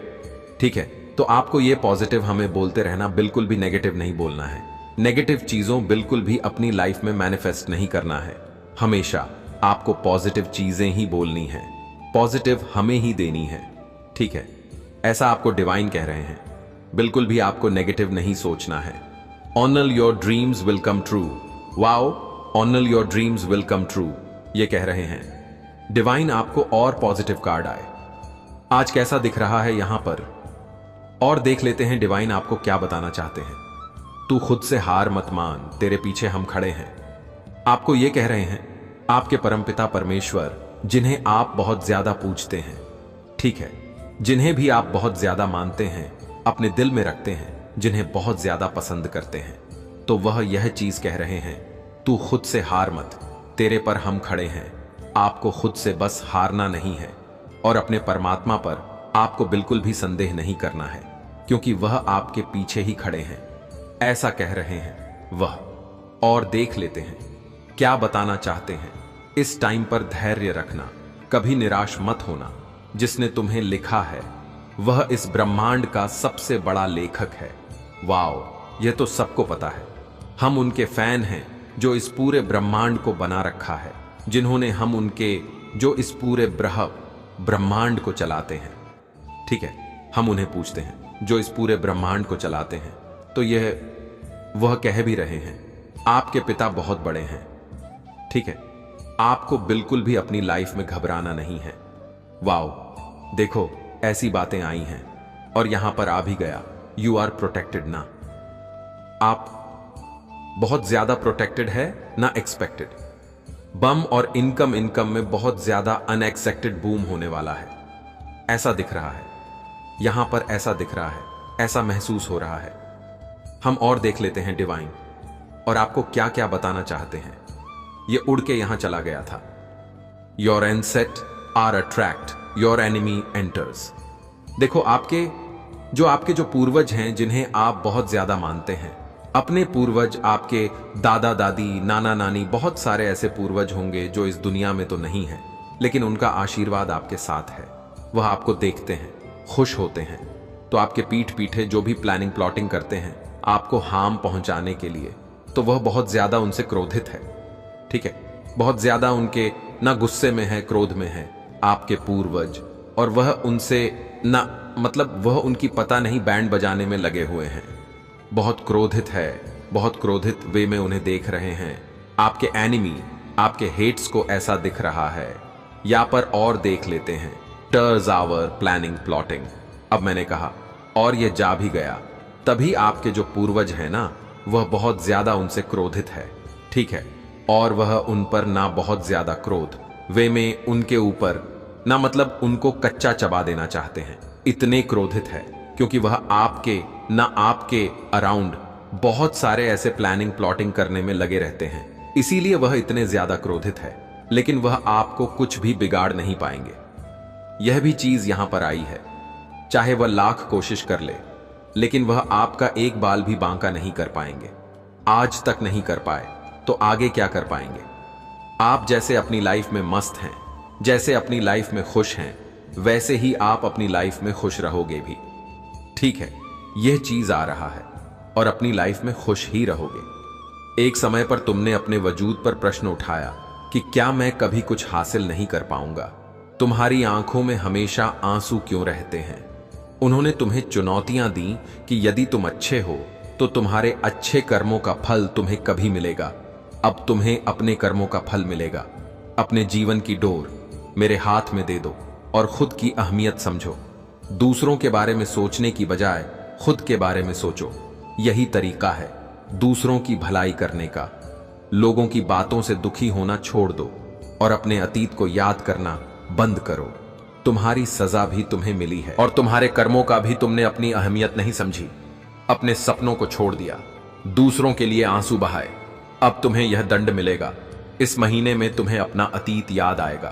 S1: ठीक है? तो आपको ये पॉजिटिव हमें बोलते रहना, बिल्कुल भी नेगेटिव नहीं बोलना है। नेगेटिव चीजों बिल्कुल भी अपनी लाइफ में मैनिफेस्ट नहीं करना है। हमेशा आपको पॉजिटिव चीजें ही बोलनी है, पॉजिटिव हमें ही देनी है, ठीक है? ऐसा आपको डिवाइन कह रहे हैं। बिल्कुल भी आपको नेगेटिव नहीं सोचना है। Honour your dreams will come true. Wow, honour your dreams will come true, ये कह रहे हैं डिवाइन। आपको और पॉजिटिव कार्ड आए, आज कैसा दिख रहा है यहां पर, और देख लेते हैं डिवाइन आपको क्या बताना चाहते हैं। तू खुद से हार मत मान, तेरे पीछे हम खड़े हैं। आपको ये कह रहे हैं आपके परमपिता परमेश्वर, जिन्हें आप बहुत ज्यादा पूजते हैं, ठीक है, जिन्हें भी आप बहुत ज्यादा मानते हैं, अपने दिल में रखते हैं, जिन्हें बहुत ज्यादा पसंद करते हैं, तो वह यह चीज कह रहे हैं, तू खुद से हार मत, तेरे पर हम खड़े हैं। आपको खुद से बस हारना नहीं है, और अपने परमात्मा पर आपको बिल्कुल भी संदेह नहीं करना है, क्योंकि वह आपके पीछे ही खड़े हैं, ऐसा कह रहे हैं वह। और देख लेते हैं क्या बताना चाहते हैं। इस टाइम पर धैर्य रखना, कभी निराश मत होना। जिसने तुम्हें लिखा है वह इस ब्रह्मांड का सबसे बड़ा लेखक है। वाओ, यह तो सबको पता है। हम उनके फैन हैं जो इस पूरे ब्रह्मांड को बना रखा है, जिन्होंने हम उनके जो इस पूरे ब्रह्मांड को चलाते हैं, ठीक है, हम उन्हें पूछते हैं जो इस पूरे ब्रह्मांड को चलाते हैं। तो यह वह कह भी रहे हैं आपके पिता बहुत बड़े हैं, ठीक है, आपको बिल्कुल भी अपनी लाइफ में घबराना नहीं है। वाओ, देखो ऐसी बातें आई हैं, और यहां पर आ भी गया, यू आर प्रोटेक्टेड ना। आप बहुत ज्यादा प्रोटेक्टेड है ना एक्सपेक्टेड। बम और इनकम में बहुत ज्यादा अनएक्सपेक्टेड बूम होने वाला है, ऐसा दिख रहा है यहां पर, ऐसा दिख रहा है, ऐसा महसूस हो रहा है। हम और देख लेते हैं डिवाइन और आपको क्या क्या बताना चाहते हैं। ये उड़ के यहां चला गया था। योर एनसेट are attract, your enemy enters. देखो आपके जो पूर्वज हैं, जिन्हें आप बहुत ज्यादा मानते हैं, अपने पूर्वज, आपके दादा दादी, नाना नानी, बहुत सारे ऐसे पूर्वज होंगे जो इस दुनिया में तो नहीं है, लेकिन उनका आशीर्वाद आपके साथ है। वह आपको देखते हैं, खुश होते हैं, तो आपके पीठ पीछे जो भी प्लानिंग प्लॉटिंग करते हैं आपको हार्म पहुंचाने के लिए, तो वह बहुत ज्यादा उनसे क्रोधित है, ठीक है, बहुत ज्यादा उनके ना गुस्से में है, क्रोध में है आपके पूर्वज, और वह उनसे ना, मतलब वह उनकी पता नहीं बैंड बजाने में लगे हुए हैं, बहुत क्रोधित है, बहुत क्रोधित वे में उन्हें देख रहे हैं। आपके एनिमी, आपके हेट्स को ऐसा दिख रहा है। या पर और देख लेते हैं, टर्स आवर प्लानिंग प्लॉटिंग। अब मैंने कहा और ये जा भी गया, तभी आपके जो पूर्वज हैं ना, वह बहुत ज्यादा उनसे क्रोधित है, ठीक है, और वह उन पर ना बहुत ज्यादा क्रोध, वे में उनके ऊपर ना, मतलब उनको कच्चा चबा देना चाहते हैं, इतने क्रोधित है, क्योंकि वह आपके अराउंड बहुत सारे ऐसे प्लानिंग प्लॉटिंग करने में लगे रहते हैं, इसीलिए वह इतने ज्यादा क्रोधित है, लेकिन वह आपको कुछ भी बिगाड़ नहीं पाएंगे। यह भी चीज यहां पर आई है, चाहे वह लाख कोशिश कर ले, लेकिन वह आपका एक बाल भी बांका नहीं कर पाएंगे। आज तक नहीं कर पाए तो आगे क्या कर पाएंगे। आप जैसे अपनी लाइफ में मस्त हैं, जैसे अपनी लाइफ में खुश हैं, वैसे ही आप अपनी लाइफ में खुश रहोगे भी, ठीक है, यह चीज आ रहा है, और अपनी लाइफ में खुश ही रहोगे। एक समय पर तुमने अपने वजूद पर प्रश्न उठाया कि क्या मैं कभी कुछ हासिल नहीं कर पाऊंगा। तुम्हारी आंखों में हमेशा आंसू क्यों रहते हैं। उन्होंने तुम्हें चुनौतियां दी कि यदि तुम अच्छे हो तो तुम्हारे अच्छे कर्मों का फल तुम्हें कभी मिलेगा। अब तुम्हें अपने कर्मों का फल मिलेगा। अपने जीवन की डोर मेरे हाथ में दे दो और खुद की अहमियत समझो। दूसरों के बारे में सोचने की बजाय खुद के बारे में सोचो। यही तरीका है दूसरों की भलाई करने का। लोगों की बातों से दुखी होना छोड़ दो और अपने अतीत को याद करना बंद करो। तुम्हारी सजा भी तुम्हें मिली है और तुम्हारे कर्मों का भी तुमने अपनी अहमियत नहीं समझी। अपने सपनों को छोड़ दिया, दूसरों के लिए आंसू बहाए। अब तुम्हें यह दंड मिलेगा। इस महीने में तुम्हें अपना अतीत याद आएगा।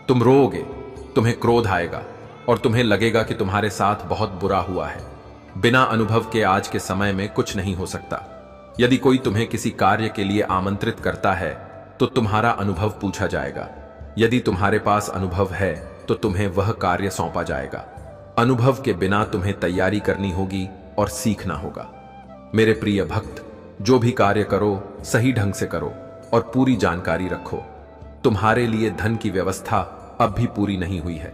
S1: तुम रोओगे, तुम्हें क्रोध आएगा और तुम्हें लगेगा कि तुम्हारे साथ बहुत बुरा हुआ है। बिना अनुभव के आज के समय में कुछ नहीं हो सकता। यदि कोई तुम्हें किसी कार्य के लिए आमंत्रित करता है तो तुम्हारा अनुभव पूछा जाएगा। यदि तुम्हारे पास अनुभव है तो तुम्हें वह कार्य सौंपा जाएगा। अनुभव के बिना तुम्हें तैयारी करनी होगी और सीखना होगा। मेरे प्रिय भक्त, जो भी कार्य करो सही ढंग से करो और पूरी जानकारी रखो। तुम्हारे लिए धन की व्यवस्था अब भी पूरी नहीं हुई है।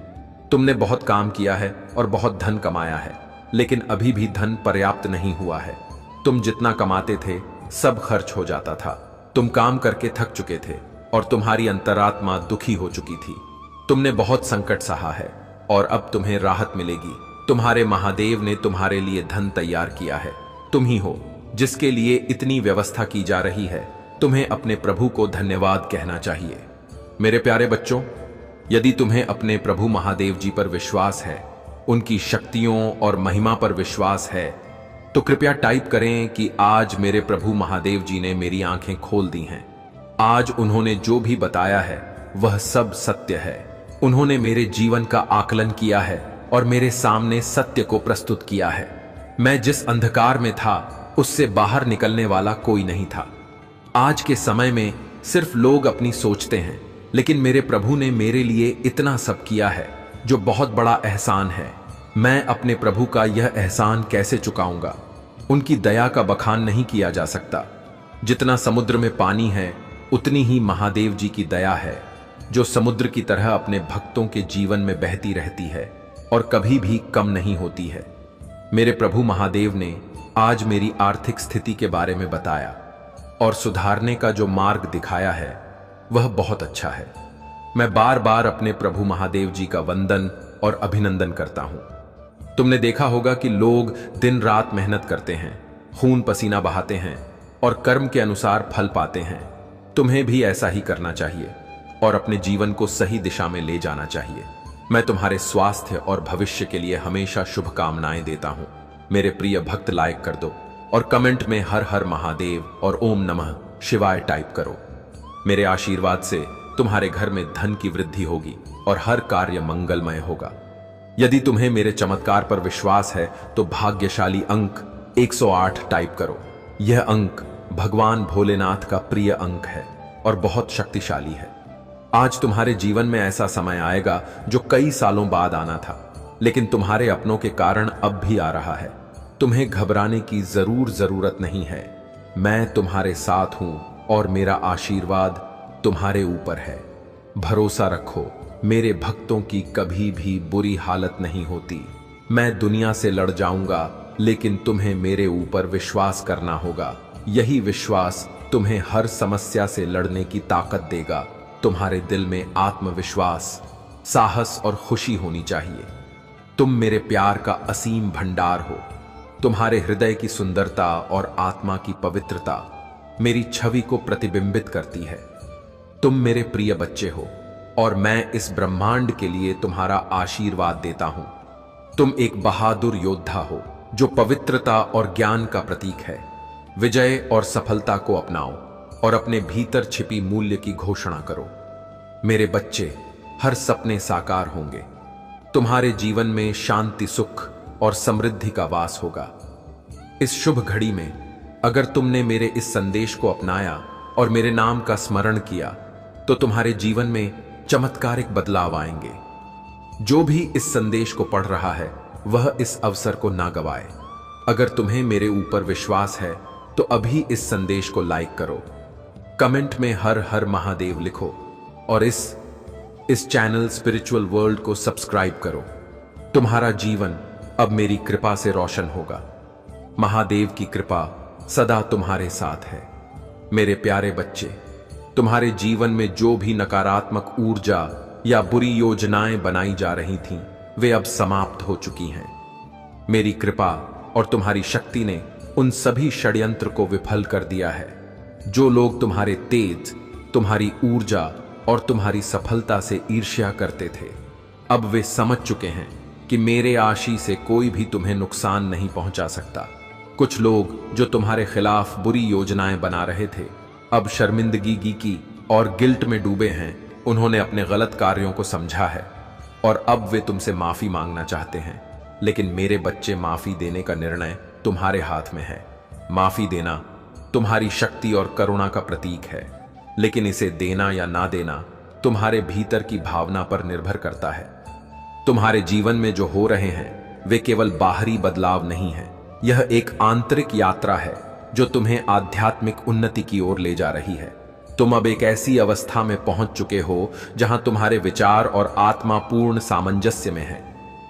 S1: तुमने बहुत काम किया है और बहुत धन कमाया है, लेकिन अभी भी धन पर्याप्त नहीं हुआ है। तुम जितना कमाते थे सब खर्च हो जाता था। तुम काम करके थक चुके थे और तुम्हारी अंतरात्मा दुखी हो चुकी थी। तुमने बहुत संकट सहा है और अब तुम्हें राहत मिलेगी। तुम्हारे महादेव ने तुम्हारे लिए धन तैयार किया है। तुम ही हो जिसके लिए इतनी व्यवस्था की जा रही है। तुम्हें अपने प्रभु को धन्यवाद कहना चाहिए। मेरे प्यारे बच्चों, यदि तुम्हें अपने प्रभु महादेव जी पर विश्वास है, उनकी शक्तियों और महिमा पर विश्वास है, तो कृपया टाइप करें कि आज मेरे प्रभु महादेव जी ने मेरी आंखें खोल दी हैं। आज उन्होंने जो भी बताया है वह सब सत्य है। उन्होंने मेरे जीवन का आकलन किया है और मेरे सामने सत्य को प्रस्तुत किया है। मैं जिस अंधकार में था उससे बाहर निकलने वाला कोई नहीं था। आज के समय में सिर्फ लोग अपनी सोचते हैं, लेकिन मेरे प्रभु ने मेरे लिए इतना सब किया है जो बहुत बड़ा एहसान है। मैं अपने प्रभु का यह एहसान कैसे चुकाऊंगा? उनकी दया का बखान नहीं किया जा सकता। जितना समुद्र में पानी है उतनी ही महादेव जी की दया है, जो समुद्र की तरह अपने भक्तों के जीवन में बहती रहती है और कभी भी कम नहीं होती है। मेरे प्रभु महादेव ने आज मेरी आर्थिक स्थिति के बारे में बताया और सुधारने का जो मार्ग दिखाया है वह बहुत अच्छा है। मैं बार बार अपने प्रभु महादेव जी का वंदन और अभिनंदन करता हूं। तुमने देखा होगा कि लोग दिन रात मेहनत करते हैं, खून पसीना बहाते हैं और कर्म के अनुसार फल पाते हैं। तुम्हें भी ऐसा ही करना चाहिए और अपने जीवन को सही दिशा में ले जाना चाहिए। मैं तुम्हारे स्वास्थ्य और भविष्य के लिए हमेशा शुभकामनाएं देता हूं। मेरे प्रिय भक्त, लाइक कर दो और कमेंट में हर हर महादेव और ओम नमः शिवाय टाइप करो। मेरे आशीर्वाद से तुम्हारे घर में धन की वृद्धि होगी और हर कार्य मंगलमय होगा। यदि तुम्हें मेरे चमत्कार पर विश्वास है तो भाग्यशाली अंक 108 टाइप करो। यह अंक भगवान भोलेनाथ का प्रिय अंक है और बहुत शक्तिशाली है। आज तुम्हारे जीवन में ऐसा समय आएगा जो कई सालों बाद आना था, लेकिन तुम्हारे अपनों के कारण अब भी आ रहा है। तुम्हें घबराने की जरूरत नहीं है। मैं तुम्हारे साथ हूं और मेरा आशीर्वाद तुम्हारे ऊपर है। भरोसा रखो, मेरे भक्तों की कभी भी बुरी हालत नहीं होती। मैं दुनिया से लड़ जाऊंगा, लेकिन तुम्हें मेरे ऊपर विश्वास करना होगा। यही विश्वास तुम्हें हर समस्या से लड़ने की ताकत देगा। तुम्हारे दिल में आत्मविश्वास, साहस और खुशी होनी चाहिए। तुम मेरे प्यार का असीम भंडार हो। तुम्हारे हृदय की सुंदरता और आत्मा की पवित्रता मेरी छवि को प्रतिबिंबित करती है। तुम मेरे प्रिय बच्चे हो और मैं इस ब्रह्मांड के लिए तुम्हारा आशीर्वाद देता हूं। तुम एक बहादुर योद्धा हो जो पवित्रता और ज्ञान का प्रतीक है। विजय और सफलता को अपनाओ और अपने भीतर छिपी मूल्य की घोषणा करो। मेरे बच्चे, हर सपने साकार होंगे। तुम्हारे जीवन में शांति, सुख और समृद्धि का वास होगा। इस शुभ घड़ी में अगर तुमने मेरे इस संदेश को अपनाया और मेरे नाम का स्मरण किया तो तुम्हारे जीवन में चमत्कारिक बदलाव आएंगे। जो भी इस संदेश को पढ़ रहा है वह इस अवसर को ना गवाए। अगर तुम्हें मेरे ऊपर विश्वास है तो अभी इस संदेश को लाइक करो, कमेंट में हर हर महादेव लिखो और इस चैनल स्पिरिचुअल वर्ल्ड को सब्सक्राइब करो। तुम्हारा जीवन अब मेरी कृपा से रोशन होगा। महादेव की कृपा सदा तुम्हारे साथ है। मेरे प्यारे बच्चे, तुम्हारे जीवन में जो भी नकारात्मक ऊर्जा या बुरी योजनाएं बनाई जा रही थीं, वे अब समाप्त हो चुकी हैं। मेरी कृपा और तुम्हारी शक्ति ने उन सभी षड्यंत्र को विफल कर दिया है। जो लोग तुम्हारे तेज, तुम्हारी ऊर्जा और तुम्हारी सफलता से ईर्ष्या करते थे, अब वे समझ चुके हैं कि मेरे आशीष से कोई भी तुम्हें नुकसान नहीं पहुंचा सकता। कुछ लोग जो तुम्हारे खिलाफ बुरी योजनाएं बना रहे थे, अब शर्मिंदगी की और गिल्ट में डूबे हैं। उन्होंने अपने गलत कार्यों को समझा है और अब वे तुमसे माफी मांगना चाहते हैं। लेकिन मेरे बच्चे, माफी देने का निर्णय तुम्हारे हाथ में है। माफी देना तुम्हारी शक्ति और करुणा का प्रतीक है, लेकिन इसे देना या ना देना तुम्हारे भीतर की भावना पर निर्भर करता है। तुम्हारे जीवन में जो हो रहे हैं वे केवल बाहरी बदलाव नहीं है। यह एक आंतरिक यात्रा है जो तुम्हें आध्यात्मिक उन्नति की ओर ले जा रही है। तुम अब एक ऐसी अवस्था में पहुंच चुके हो जहां तुम्हारे विचार और आत्मा पूर्ण सामंजस्य में है।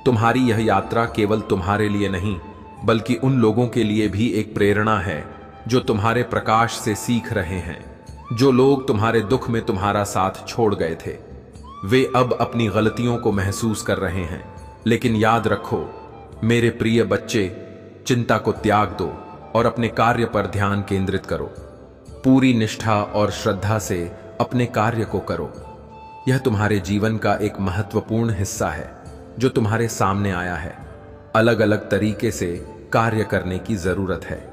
S1: तुम्हारी यह यात्रा केवल तुम्हारे लिए नहीं, बल्कि उन लोगों के लिए भी एक प्रेरणा है जो तुम्हारे प्रकाश से सीख रहे हैं। जो लोग तुम्हारे दुख में तुम्हारा साथ छोड़ गए थे, वे अब अपनी गलतियों को महसूस कर रहे हैं। लेकिन याद रखो मेरे प्रिय बच्चे, चिंता को त्याग दो और अपने कार्य पर ध्यान केंद्रित करो। पूरी निष्ठा और श्रद्धा से अपने कार्य को करो। यह तुम्हारे जीवन का एक महत्वपूर्ण हिस्सा है जो तुम्हारे सामने आया है। अलग अलग तरीके से कार्य करने की जरूरत है।